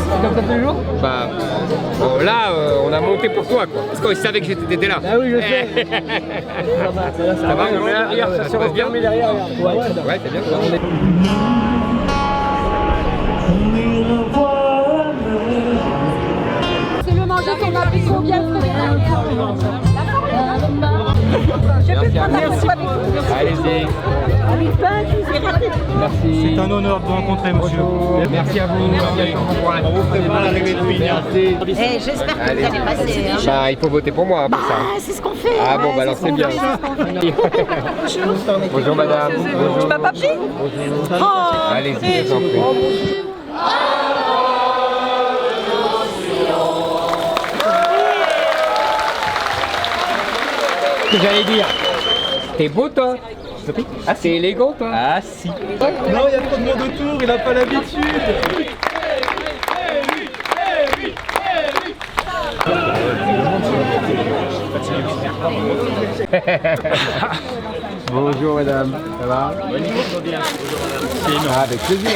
[SPEAKER 11] C'est comme ça tous les jours?
[SPEAKER 1] Bah, bon, là, on a monté pour toi quoi. Parce qu'on savait que t'étais là.
[SPEAKER 11] Ah oui, je sais.
[SPEAKER 1] Ça va, on est là, ça se passe bien?
[SPEAKER 11] derrière, regarde.
[SPEAKER 1] Ouais, c'est bien.
[SPEAKER 7] C'est le manger qu'on a pris combien de
[SPEAKER 1] Merci à vous. Allez-y. Merci.
[SPEAKER 13] C'est un honneur de vous rencontrer, monsieur.
[SPEAKER 1] Merci à vous.
[SPEAKER 14] Eh, j'espère que vous allez passer. Hein.
[SPEAKER 1] Bah, il faut voter pour moi pour ça.
[SPEAKER 14] C'est ce qu'on fait.
[SPEAKER 1] Ah bon, bah alors c'est bien. Bonjour madame. Bonjour.
[SPEAKER 8] Papa Pi.
[SPEAKER 1] Allez-y, je vous en prie. Qu'est-ce que j'allais dire? T'es beau toi? Ah, c'est élégant toi?
[SPEAKER 13] Ah si. Non, il y a trop de monde autour, il n'a pas l'habitude.
[SPEAKER 1] Bonjour madame, ça va? Ah, avec plaisir.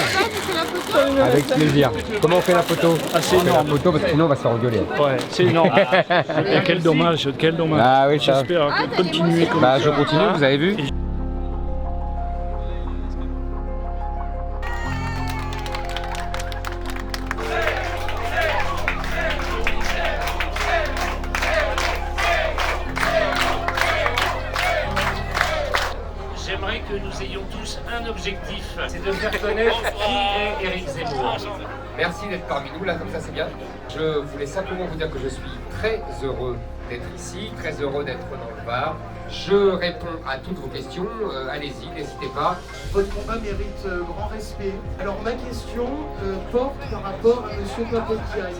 [SPEAKER 1] Avec plaisir. Comment on fait la photo?
[SPEAKER 13] Ah, c'est énorme.
[SPEAKER 1] La photo parce que sinon on va se faire engueuler.
[SPEAKER 13] Ouais, c'est énorme. Et quel dommage, quel dommage.
[SPEAKER 1] Ah oui, ça.
[SPEAKER 13] J'espère continuer comme
[SPEAKER 1] Bah
[SPEAKER 13] ça.
[SPEAKER 1] je continue, vous avez vu?
[SPEAKER 2] J'aimerais que nous ayons tous un objectif, c'est de faire connaître qui est Éric Zemmour.
[SPEAKER 1] Merci d'être parmi nous, là, comme ça c'est bien. Je voulais simplement vous dire que je suis très heureux d'être ici, très heureux d'être dans le Var. Je réponds à toutes vos questions, allez-y, n'hésitez pas.
[SPEAKER 15] Votre combat mérite grand respect. Alors ma question porte par rapport à M. Papokian.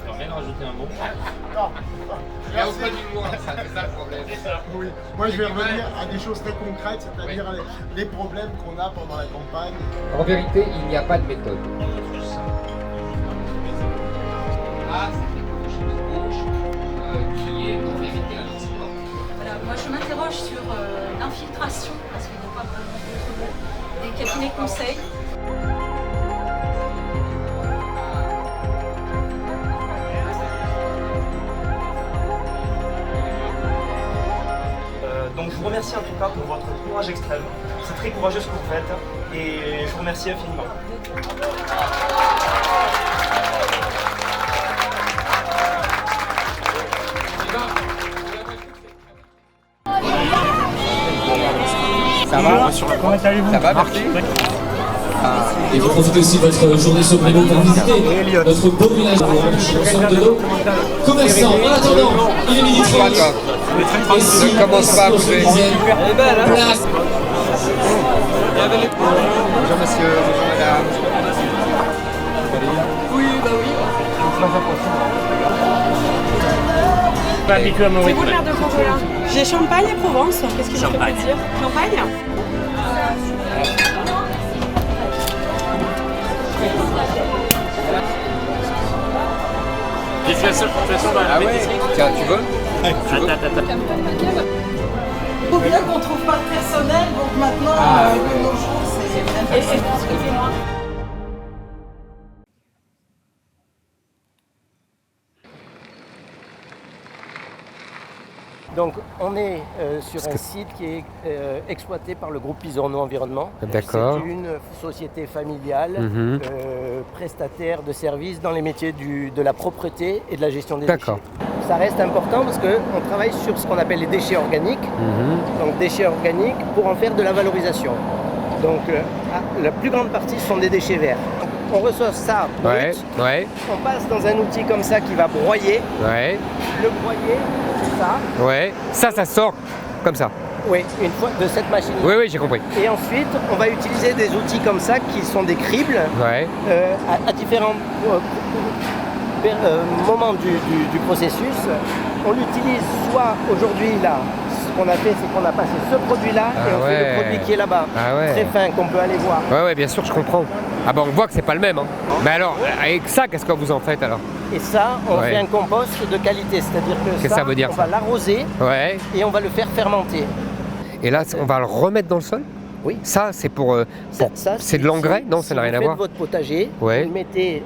[SPEAKER 2] Je viens de rajouter un mot.
[SPEAKER 1] Il n'y a aucun humour dans ça, c'est ça le problème.
[SPEAKER 15] Oui. Moi je vais revenir à des choses très concrètes, c'est-à-dire les problèmes qu'on a pendant la campagne.
[SPEAKER 1] En vérité, il n'y a pas de méthode. Ah, c'est quelque chose qui est en vérité un sport.
[SPEAKER 7] Voilà, moi je m'interroge sur l'infiltration, parce qu'il n'y a pas vraiment d'autre mot, des cabinets conseils.
[SPEAKER 11] Donc je vous remercie en tout cas pour votre courage extrême. C'est très courageux ce que vous faites et je vous remercie infiniment.
[SPEAKER 1] Ça va?
[SPEAKER 11] Comment allez-vous?
[SPEAKER 1] Ça va, merci.
[SPEAKER 16] Et vous profitez aussi de votre journée sur Brélo pour visiter notre beau village ensemble de nos commerçants. En attendant, il est midi 30. Et si
[SPEAKER 1] ne commence pas à bouger.
[SPEAKER 16] Place.
[SPEAKER 1] Bonjour monsieur, bonjour madame.
[SPEAKER 11] Oui, bah oui.
[SPEAKER 2] Pas habitué à mon
[SPEAKER 8] C'est
[SPEAKER 2] rythme.
[SPEAKER 8] vous le maire de Courbevoie. J'ai Champagne et Provence. Qu'est-ce qui vous fait
[SPEAKER 2] Champagne.
[SPEAKER 8] plaisir? Champagne.
[SPEAKER 2] C'est la seule façon de
[SPEAKER 1] Ah ouais? Tiens, tu veux?
[SPEAKER 2] Attends.
[SPEAKER 14] Faut bien qu'on trouve pas de personnel, donc maintenant, nos jours, c'est vraiment...
[SPEAKER 17] Donc on est sur un site qui est exploité par le groupe Pisorno Environnement.
[SPEAKER 1] D'accord.
[SPEAKER 17] C'est une société familiale prestataire de services dans les métiers de la propreté et de la gestion des déchets. Ça reste important parce qu'on travaille sur ce qu'on appelle les déchets organiques. Donc déchets organiques pour en faire de la valorisation. Donc la plus grande partie sont des déchets verts. On reçoit ça brut, on passe dans un outil comme ça qui va broyer. Le broyer, c'est ça.
[SPEAKER 1] Ça sort comme ça.
[SPEAKER 17] Oui, une fois de cette machine.
[SPEAKER 1] Oui, j'ai compris.
[SPEAKER 17] Et ensuite, on va utiliser des outils comme ça qui sont des cribles à différents moments du processus. On l'utilise soit aujourd'hui là. Ce qu'on a fait, c'est qu'on a passé ce produit-là et on fait le produit qui est là-bas, très fin, qu'on peut aller voir.
[SPEAKER 1] Ouais, bien sûr, je comprends. Ah bah on voit que c'est pas le même. Hein. Mais alors, avec ça, qu'est-ce que vous en faites alors?
[SPEAKER 17] Et ça, on fait un compost de qualité, c'est-à-dire que ça veut dire, on va l'arroser et on va le faire fermenter.
[SPEAKER 1] Et là, on va le remettre dans le sol?
[SPEAKER 17] Oui.
[SPEAKER 1] Ça, c'est pour c'est de l'engrais? Non, ça n'a rien à voir.
[SPEAKER 17] Vous faites votre potager, vous le mettez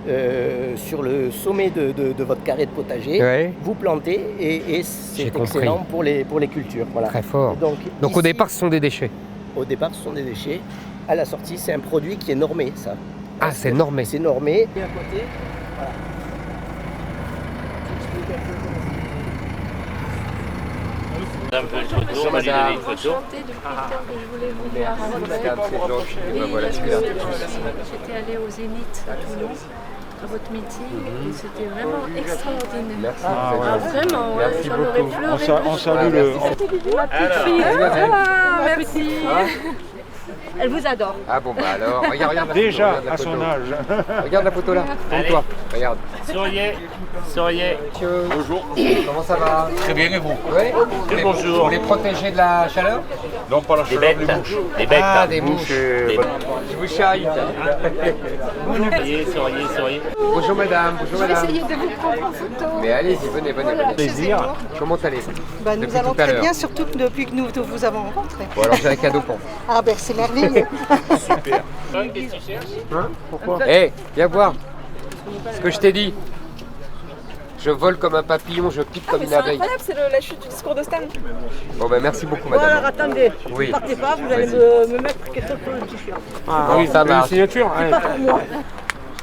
[SPEAKER 17] sur le sommet de votre carré de potager, vous plantez et c'est excellent pour les cultures. Voilà.
[SPEAKER 1] Très fort. Donc ici, au départ, ce sont des déchets? Au départ, ce sont des déchets.
[SPEAKER 17] À la sortie, c'est un produit qui est normé, ça.
[SPEAKER 1] Ah, c'est normé?
[SPEAKER 17] C'est normé. Et à côté, voilà.
[SPEAKER 2] Bonjour madame.
[SPEAKER 18] Enchantée depuis le temps que je voulais vous voir. J'étais allée au Zénith à Toulon à votre meeting et c'était vraiment extraordinaire.
[SPEAKER 1] Merci.
[SPEAKER 18] Vraiment, j'en aurais pleuré.
[SPEAKER 4] On salue le...
[SPEAKER 18] Ma petite fille. Merci. Elle vous adore.
[SPEAKER 1] Ah bon bah alors, regarde
[SPEAKER 4] déjà à son âge.
[SPEAKER 1] Regarde la photo là, tourne-toi, regarde.
[SPEAKER 2] Souriez.
[SPEAKER 1] Bonjour. Comment ça va?
[SPEAKER 2] Très bien et vous?
[SPEAKER 1] Oui.
[SPEAKER 2] Bonjour.
[SPEAKER 1] Vous les protégez de la chaleur?
[SPEAKER 6] Non, pas la chaleur, des mouches.
[SPEAKER 2] Des bêtes.
[SPEAKER 1] Ah, des mouches. Je vous charrie.
[SPEAKER 2] Souriez.
[SPEAKER 1] Bonjour madame,
[SPEAKER 18] Je vais essayer de vous prendre en photo.
[SPEAKER 1] Mais allez-y, venez.
[SPEAKER 4] Plaisir.
[SPEAKER 1] Comment allez?
[SPEAKER 3] Nous allons très bien, surtout depuis que nous vous avons rencontrés.
[SPEAKER 1] Bon alors j'ai un cadeau pour vous.
[SPEAKER 3] Ah ben c'est merveilleux.
[SPEAKER 6] Super.
[SPEAKER 1] Hein? Pourquoi? Viens voir ce que je t'ai dit. Je vole comme un papillon, je pique comme une abeille.
[SPEAKER 8] C'est incroyable, c'est la chute du discours de Stan.
[SPEAKER 1] Bon ben merci beaucoup madame.
[SPEAKER 8] Alors attendez,
[SPEAKER 1] oui.
[SPEAKER 8] Ne partez pas, vous allez me mettre quelque chose sur le t-shirt.
[SPEAKER 1] Ah oui, ça marche.
[SPEAKER 13] Signature.
[SPEAKER 8] C'est pas pour moi.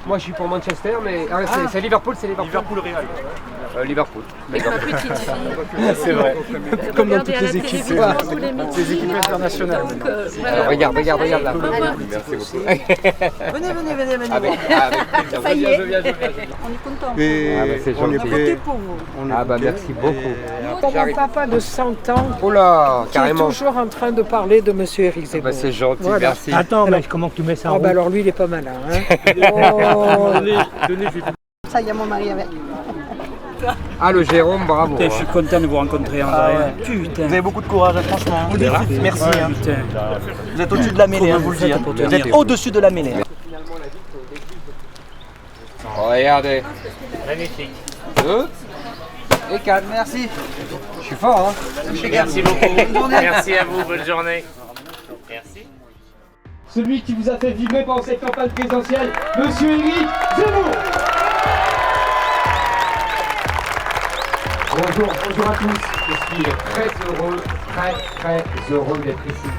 [SPEAKER 1] Moi je suis pour Manchester, mais c'est Liverpool,
[SPEAKER 6] Real.
[SPEAKER 1] Liverpool.
[SPEAKER 18] Ma petite fille.
[SPEAKER 13] C'est vrai. Comme dans toutes les équipes.
[SPEAKER 18] Les
[SPEAKER 13] équipes internationales.
[SPEAKER 1] Regarde là. Merci beaucoup.
[SPEAKER 8] Venez.
[SPEAKER 1] Avec plaisir.
[SPEAKER 8] Ça y est.
[SPEAKER 1] Je viens.
[SPEAKER 8] On est content.
[SPEAKER 13] Et
[SPEAKER 1] c'est
[SPEAKER 13] on est
[SPEAKER 1] gentil.
[SPEAKER 8] Voter
[SPEAKER 13] prêt.
[SPEAKER 8] pour vous.
[SPEAKER 1] Ah bah merci beaucoup.
[SPEAKER 8] Comme un papa de 100 ans
[SPEAKER 1] Oh là,
[SPEAKER 8] qui est
[SPEAKER 1] carrément.
[SPEAKER 8] toujours en train de parler de monsieur Éric Zemmour.
[SPEAKER 1] Bah c'est gentil,
[SPEAKER 8] Voilà.
[SPEAKER 1] merci.
[SPEAKER 13] Attends, mais comment tu mets ça en route?
[SPEAKER 8] Alors lui il est pas malin.
[SPEAKER 3] Ça, il y a mon mari avec.
[SPEAKER 1] Ah le Jérôme, bravo.
[SPEAKER 13] Je suis content de vous rencontrer André. Putain.
[SPEAKER 11] Vous avez beaucoup de courage, franchement. Merci.
[SPEAKER 13] Putain.
[SPEAKER 11] Vous êtes au-dessus de la mêlée, je vous le dis. Vous êtes au-dessus de la mêlée.
[SPEAKER 1] Regardez.
[SPEAKER 2] Magnifique.
[SPEAKER 1] 2 et 4.
[SPEAKER 11] Merci.
[SPEAKER 1] Je suis fort hein.
[SPEAKER 2] Merci beaucoup. Merci à vous, bonne journée. Merci.
[SPEAKER 5] Celui qui vous a fait vibrer pendant cette campagne présidentielle, Monsieur Éric Zemmour. Bonjour à tous. Je suis très heureux d'être ici.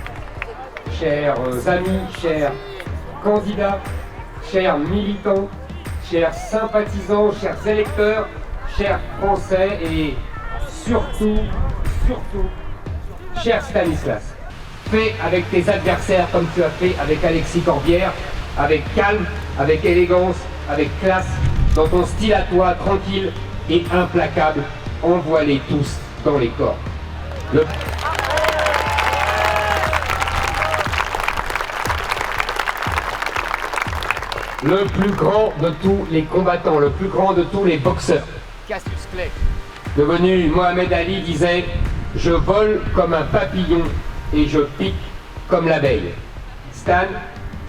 [SPEAKER 5] Chers amis, chers candidats, chers militants, chers sympathisants, chers électeurs, chers Français et surtout, cher Stanislas. Fais avec tes adversaires comme tu as fait avec Alexis Corbière, avec calme, avec élégance, avec classe, dans ton style à toi, tranquille et implacable. Envoie-les tous dans les corps. Le plus grand de tous les combattants, le plus grand de tous les boxeurs. Cassius Clay, devenu Mohamed Ali, disait « Je vole comme un papillon et je pique comme l'abeille ». Stan,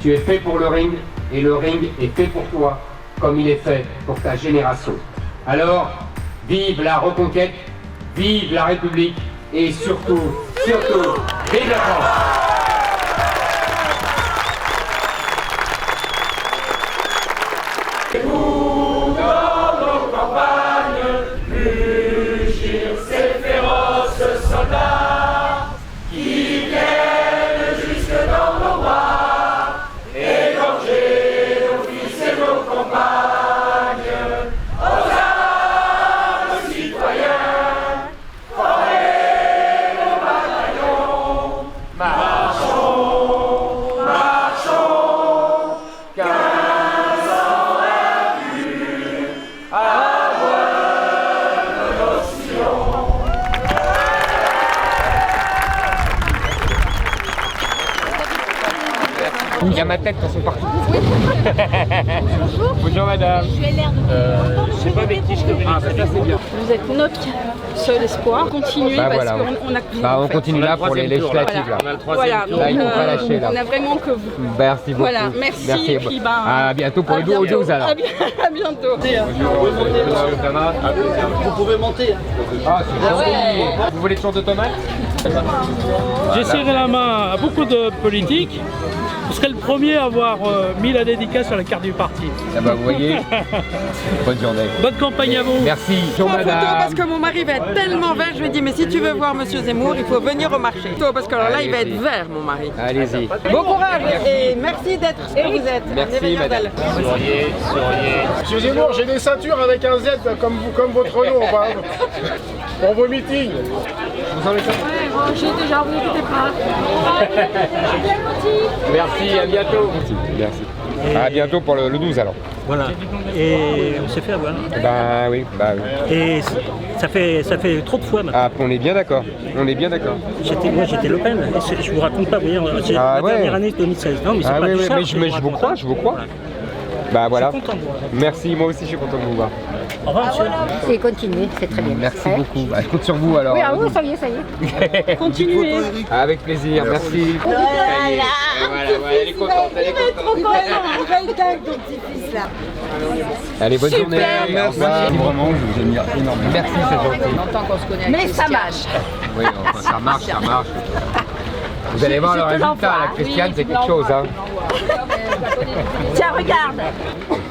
[SPEAKER 5] tu es fait pour le ring et le ring est fait pour toi, comme il est fait pour ta génération. Alors, vive la reconquête, vive la République et surtout, vive la France!
[SPEAKER 9] Nous, dans nos campagnes, mugir ces féroces
[SPEAKER 1] Il y a ma tête dans son partout. Bonjour madame.
[SPEAKER 18] Je vais l'air de
[SPEAKER 2] Je sais pas avec qui je te
[SPEAKER 1] Ah, bah, ça c'est bien.
[SPEAKER 8] Vous êtes notre seul espoir. Continuez
[SPEAKER 1] Bah,
[SPEAKER 8] parce
[SPEAKER 1] voilà.
[SPEAKER 8] qu'on a...
[SPEAKER 1] Bah, on continue là pour les législatives. Là.
[SPEAKER 2] On a le troisième tour.
[SPEAKER 1] Là, ils vont pas lâcher là.
[SPEAKER 8] On a vraiment que vous.
[SPEAKER 1] Merci beaucoup.
[SPEAKER 8] Voilà, merci. Et puis,
[SPEAKER 1] à bientôt pour le 12 alors.
[SPEAKER 8] À bientôt.
[SPEAKER 17] Vous pouvez monter.
[SPEAKER 1] Ah, c'est gentil. Vous voulez toujours de tomates?
[SPEAKER 19] J'ai serré la main à beaucoup de politiques. Vous serez le premier à avoir mis la dédicace sur la carte du parti.
[SPEAKER 1] Ah bah vous voyez. Bonne journée.
[SPEAKER 19] Bonne campagne à vous.
[SPEAKER 1] Merci.
[SPEAKER 14] Bonjour madame. Parce que mon mari va être tellement vert, je lui ai dit mais si tu veux voir monsieur Zemmour, il faut venir au marché. Parce que alors là il va être vert mon mari.
[SPEAKER 1] Allez-y.
[SPEAKER 14] Bon courage et merci d'être ce que vous êtes.
[SPEAKER 1] Merci madame.
[SPEAKER 2] Souriez.
[SPEAKER 13] Monsieur Zemmour, j'ai des ceintures avec un Z comme votre nom, pour vos meetings.
[SPEAKER 1] Vous en laissez.
[SPEAKER 18] J'ai déjà vous n'écoutez pas.
[SPEAKER 1] Merci, à bientôt. Merci. À bientôt pour le 12 alors.
[SPEAKER 19] Voilà. Et on s'est fait avoir.
[SPEAKER 1] Bah oui, bah oui.
[SPEAKER 19] Et ça fait trop de fois maintenant.
[SPEAKER 1] Ah, on est bien d'accord. On est bien d'accord.
[SPEAKER 19] Moi j'étais Le Pen. Et je vous raconte pas, vous voyez, c'est la dernière année 2016. Non mais c'est pas du ça.
[SPEAKER 1] Mais je vous crois, je vous crois. Bah voilà.
[SPEAKER 19] Je suis content de vous voir.
[SPEAKER 1] Merci, moi aussi je suis content de vous voir.
[SPEAKER 19] Au revoir monsieur.
[SPEAKER 18] C'est continuer, c'est très bien.
[SPEAKER 1] Merci beaucoup. Bah, je compte sur vous alors.
[SPEAKER 18] Oui, ah oui, ça y est. Continuez.
[SPEAKER 1] Avec plaisir, merci. Voilà, elle est contente, elle est contente.
[SPEAKER 14] Il va être dingue ton petit-fils là.
[SPEAKER 1] Allez, bonne journée.
[SPEAKER 14] Merci.
[SPEAKER 4] Vraiment, je vous admire énormément.
[SPEAKER 1] Merci, c'est gentil.
[SPEAKER 18] Longtemps qu'on se connaît. Mais ça marche.
[SPEAKER 1] Oui, enfin, ça marche, ça marche. Vous allez voir le résultat, la Christiane, c'est quelque chose. Hein.
[SPEAKER 18] Tiens, regarde.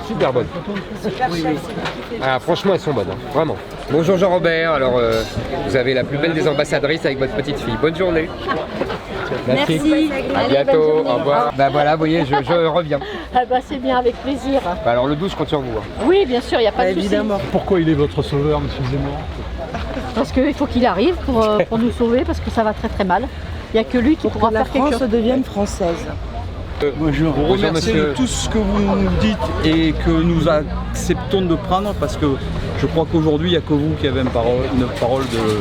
[SPEAKER 1] Super bonne. Ah, franchement, elles sont bonnes, hein. Vraiment. Bonjour Jean-Robert, alors vous avez la plus belle des ambassadrices avec votre petite fille. Bonne journée.
[SPEAKER 18] Merci.
[SPEAKER 1] À bientôt, au revoir. Bah voilà, vous voyez, je reviens.
[SPEAKER 18] Ah bah c'est bien, avec plaisir.
[SPEAKER 1] Bah alors le 12, je compte sur vous. Hein.
[SPEAKER 18] Oui, bien sûr, il n'y a pas de souci.
[SPEAKER 14] Évidemment.
[SPEAKER 4] Pourquoi il est votre sauveur, monsieur Zemmour?
[SPEAKER 18] Parce qu'il faut qu'il arrive pour nous sauver, parce que ça va très très mal. Il n'y a que lui qui pourra faire quelque chose.
[SPEAKER 14] France devienne française.
[SPEAKER 4] Moi, je vous remercie de tout ce que vous nous dites et que nous acceptons de prendre parce que je crois qu'aujourd'hui, il n'y a que vous qui avez une parole de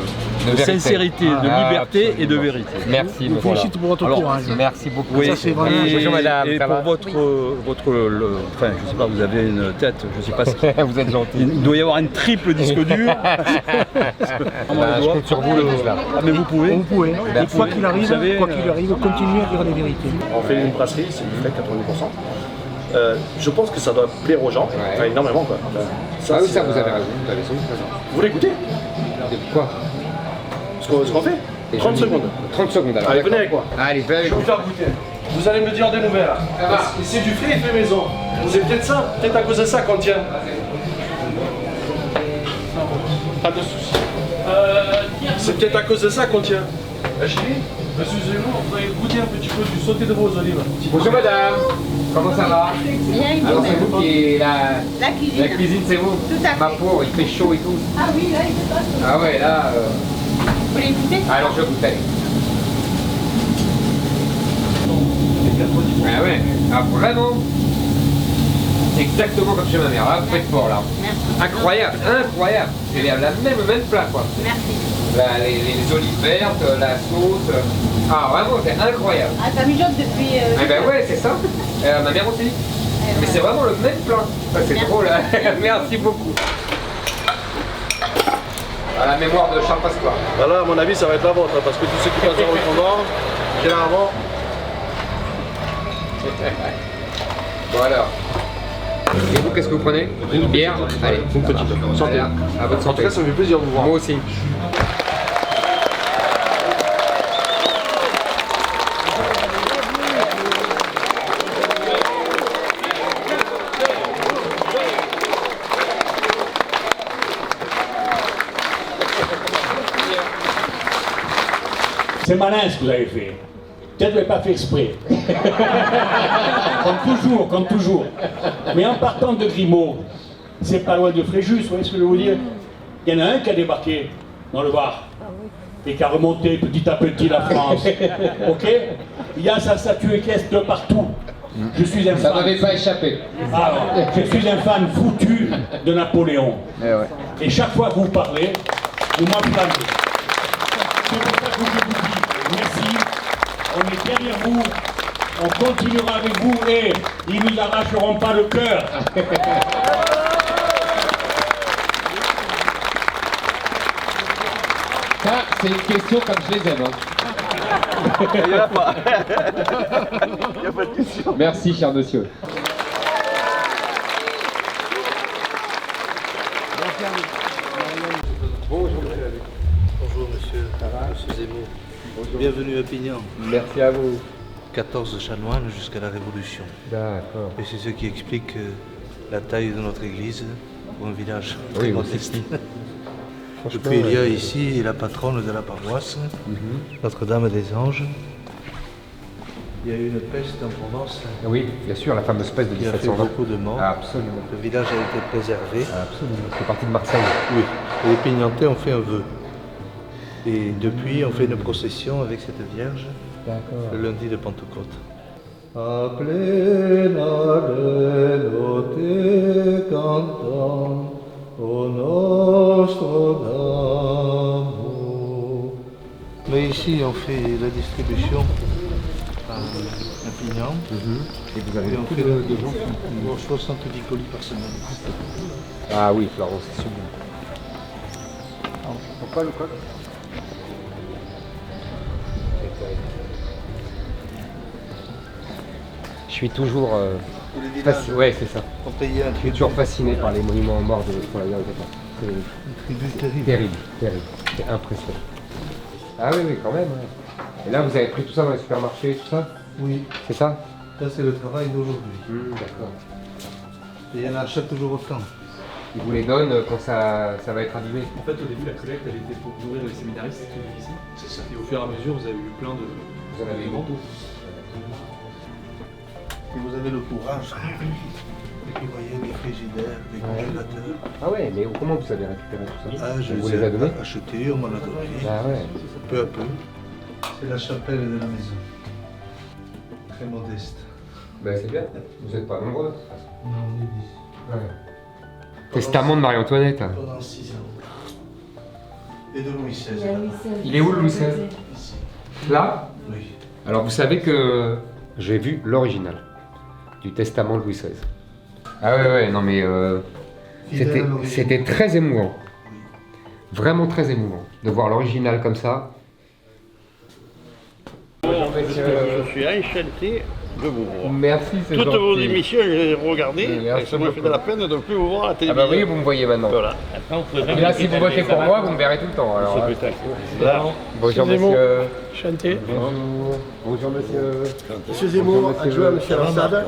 [SPEAKER 4] sincérité, de liberté et de vérité.
[SPEAKER 1] Merci.
[SPEAKER 13] Je vous félicite pour votre courage.
[SPEAKER 1] Merci beaucoup.
[SPEAKER 4] Oui,
[SPEAKER 13] ça, c'est vraiment...
[SPEAKER 1] Bonjour madame.
[SPEAKER 4] Et pour enfin, je sais pas, vous avez une tête, je sais pas si...
[SPEAKER 1] Vous êtes gentil.
[SPEAKER 4] Il doit y avoir un triple disque dur.
[SPEAKER 1] Je compte sur vous le 12 là.
[SPEAKER 4] Ah, mais vous pouvez.
[SPEAKER 13] Vous pouvez. Et quoi qu'il arrive,
[SPEAKER 4] savez,
[SPEAKER 13] continuez à dire les vérités.
[SPEAKER 11] On fait une brasserie, c'est du fait 90%. Je pense que ça doit plaire aux gens, enfin, énormément quoi.
[SPEAKER 1] Ça, oui, ça vous avez raison, vous avez raison.
[SPEAKER 11] Vous voulez goûter?
[SPEAKER 1] Quoi?
[SPEAKER 11] Ce qu'on fait? 30 secondes.
[SPEAKER 1] 30 secondes alors.
[SPEAKER 11] Allez, venez avec moi.
[SPEAKER 1] Allez, venez avec
[SPEAKER 11] Je vais
[SPEAKER 1] moi.
[SPEAKER 11] vous faire goûter. Vous allez me dire des nouvelles. Et c'est du fait maison. C'est peut-être ça, peut-être à cause de ça qu'on tient. Pas de soucis. C'est peut-être à cause de ça qu'on tient. Chérie, monsieur Zemmour, vous allez goûter un petit peu du sauté de vos olives.
[SPEAKER 1] Bonjour madame, comment ça va?
[SPEAKER 18] Bien,
[SPEAKER 1] alors c'est vous qui est la cuisine, c'est vous?
[SPEAKER 18] Tout à fait.
[SPEAKER 1] Ma pauvre, il fait chaud et tout.
[SPEAKER 18] Ah oui, là, il fait pas chaud.
[SPEAKER 1] Ah ouais, là...
[SPEAKER 18] Vous voulez goûter?
[SPEAKER 1] Alors je goûte, allez. Ah ouais, ah vraiment exactement comme chez ma mère, là vous faites fort là.
[SPEAKER 18] Merci.
[SPEAKER 1] Incroyable, incroyable. C'est la même plat quoi.
[SPEAKER 18] Merci.
[SPEAKER 1] Les olives vertes, la sauce. Ah vraiment, c'est incroyable.
[SPEAKER 18] Ah, ça mijote depuis...
[SPEAKER 1] Eh ben ouais, c'est ça. Ma mère aussi. Mais c'est vraiment le même plat. Ça, c'est drôle. Merci beaucoup. À la mémoire de Charles Pasqua.
[SPEAKER 11] Voilà, à mon avis, ça va être la vôtre, parce que tous ceux qui passent dans le répondant, généralement...
[SPEAKER 1] Bon alors. Et vous, qu'est-ce que vous prenez? Une bière? Allez,
[SPEAKER 11] une petite. Santé.
[SPEAKER 1] À votre santé.
[SPEAKER 11] En tout cas, ça me fait plaisir de vous voir.
[SPEAKER 1] Moi aussi.
[SPEAKER 20] C'est malin ce que vous avez fait. Peut-être que vous n'avez pas fait exprès. Comme toujours. Mais en partant de Grimaud, c'est pas loin de Fréjus, vous voyez ce que je veux vous dire? Il y en a un qui a débarqué dans le Var et qui a remonté petit à petit la France. Ok? Il y a sa statue équestre de partout. Je suis un
[SPEAKER 1] Ça
[SPEAKER 20] fan.
[SPEAKER 1] m'avait pas échappé.
[SPEAKER 20] Alors, je suis un fan foutu de Napoléon. Et chaque fois que vous parlez, vous m'enflammez. C'est pour ça que je vous dis merci. On est derrière vous. On continuera avec vous et ils nous arracheront pas le cœur.
[SPEAKER 1] Ça, c'est une question comme je les aime.
[SPEAKER 13] Il n'y en a pas. Il n'y a pas de question.
[SPEAKER 1] Merci, cher monsieur.
[SPEAKER 21] Bonjour monsieur. Monsieur Zemmour. Bienvenue à Pignan.
[SPEAKER 1] Merci à vous.
[SPEAKER 21] 14 chanoines jusqu'à la Révolution.
[SPEAKER 1] D'accord.
[SPEAKER 21] Et c'est ce qui explique la taille de notre église pour un village
[SPEAKER 1] Oui,
[SPEAKER 21] très modeste. Et puis il y a ici la patronne de la paroisse, Notre-Dame des Anges. Il y a eu une peste en Provence.
[SPEAKER 1] Oui, bien sûr, la fameuse peste de
[SPEAKER 21] qui a fait
[SPEAKER 1] 1720.
[SPEAKER 21] beaucoup de morts.
[SPEAKER 1] Absolument.
[SPEAKER 21] Le village a été préservé.
[SPEAKER 1] Absolument. C'est parti de Marseille.
[SPEAKER 21] Oui. Et les Pignantais ont fait un vœu. Et depuis, on fait une procession avec cette Vierge le lundi de Pentecôte. A plena leno te cantam, o nostro d'amour. Mais ici, on fait la distribution à Pignan.
[SPEAKER 1] Et vous avez beaucoup de gens qui...
[SPEAKER 21] 70 colis par semaine.
[SPEAKER 1] Ah oui, Florence, c'est sublime. Pourquoi le coq? Je suis toujours fasciné. Ouais, c'est ça. Je suis toujours fasciné par les monuments aux morts pour la guerre de 14.
[SPEAKER 21] C'est une tribu terrible.
[SPEAKER 1] Terrible, terrible. C'est impressionnant. Ah oui, oui, quand même. Ouais. Et là, vous avez pris tout ça dans les supermarchés, tout ça?
[SPEAKER 21] Oui.
[SPEAKER 1] C'est ça?
[SPEAKER 21] Ça, c'est le travail d'aujourd'hui.
[SPEAKER 1] D'accord.
[SPEAKER 21] Et il y en achète toujours autant.
[SPEAKER 1] Ils vous les donnent quand ça va être abîmé?
[SPEAKER 11] En fait, au début, la collecte, elle était pour nourrir les séminaristes qui vivaient ici. C'est ça. Et au fur et à mesure, vous avez eu plein de...
[SPEAKER 1] Vous en avez eu beaucoup.
[SPEAKER 21] Et vous avez le courage. Et puis vous voyez des frigidaires, des congélateurs.
[SPEAKER 1] Ah ouais, mais comment vous avez récupéré tout ça?
[SPEAKER 21] Ah, je
[SPEAKER 1] vous
[SPEAKER 21] les
[SPEAKER 1] les
[SPEAKER 21] ai
[SPEAKER 1] a donnés?
[SPEAKER 21] achetés, on m'en a donné.
[SPEAKER 1] Ah ouais.
[SPEAKER 21] Peu à peu. C'est la chapelle de la maison. Très modeste.
[SPEAKER 1] Ben c'est bien. Vous n'êtes pas nombreux.
[SPEAKER 21] Non, on est 10.
[SPEAKER 1] Ouais. Testament de Marie-Antoinette.
[SPEAKER 21] Pendant 6 ans. Et de Louis XVI.
[SPEAKER 1] Il est où le Louis XVI?
[SPEAKER 21] Ici.
[SPEAKER 1] Là?
[SPEAKER 21] Oui.
[SPEAKER 1] Alors vous savez que j'ai vu l'original du testament de Louis XVI. Ah ouais, ouais, non mais c'était très émouvant. Vraiment très émouvant de voir l'original comme ça.
[SPEAKER 22] Je suis enchanté de vous voir.
[SPEAKER 1] Merci, c'est
[SPEAKER 22] Toutes
[SPEAKER 1] gentil.
[SPEAKER 22] vos émissions, j'ai regardé, et ça m'a fait
[SPEAKER 1] beaucoup.
[SPEAKER 22] de la peine de ne plus vous voir à la
[SPEAKER 1] Ah
[SPEAKER 22] télévision.
[SPEAKER 1] bah oui, vous me voyez maintenant.
[SPEAKER 22] Voilà.
[SPEAKER 1] Et là, si vous votez pour moi, vous me verrez tout le temps. Alors,
[SPEAKER 22] Là.
[SPEAKER 1] bonjour
[SPEAKER 22] Zemmour.
[SPEAKER 1] monsieur.
[SPEAKER 22] Chanté.
[SPEAKER 1] Bonjour. Bonjour monsieur.
[SPEAKER 22] Monsieur Zemmour, adjoint à monsieur Assad.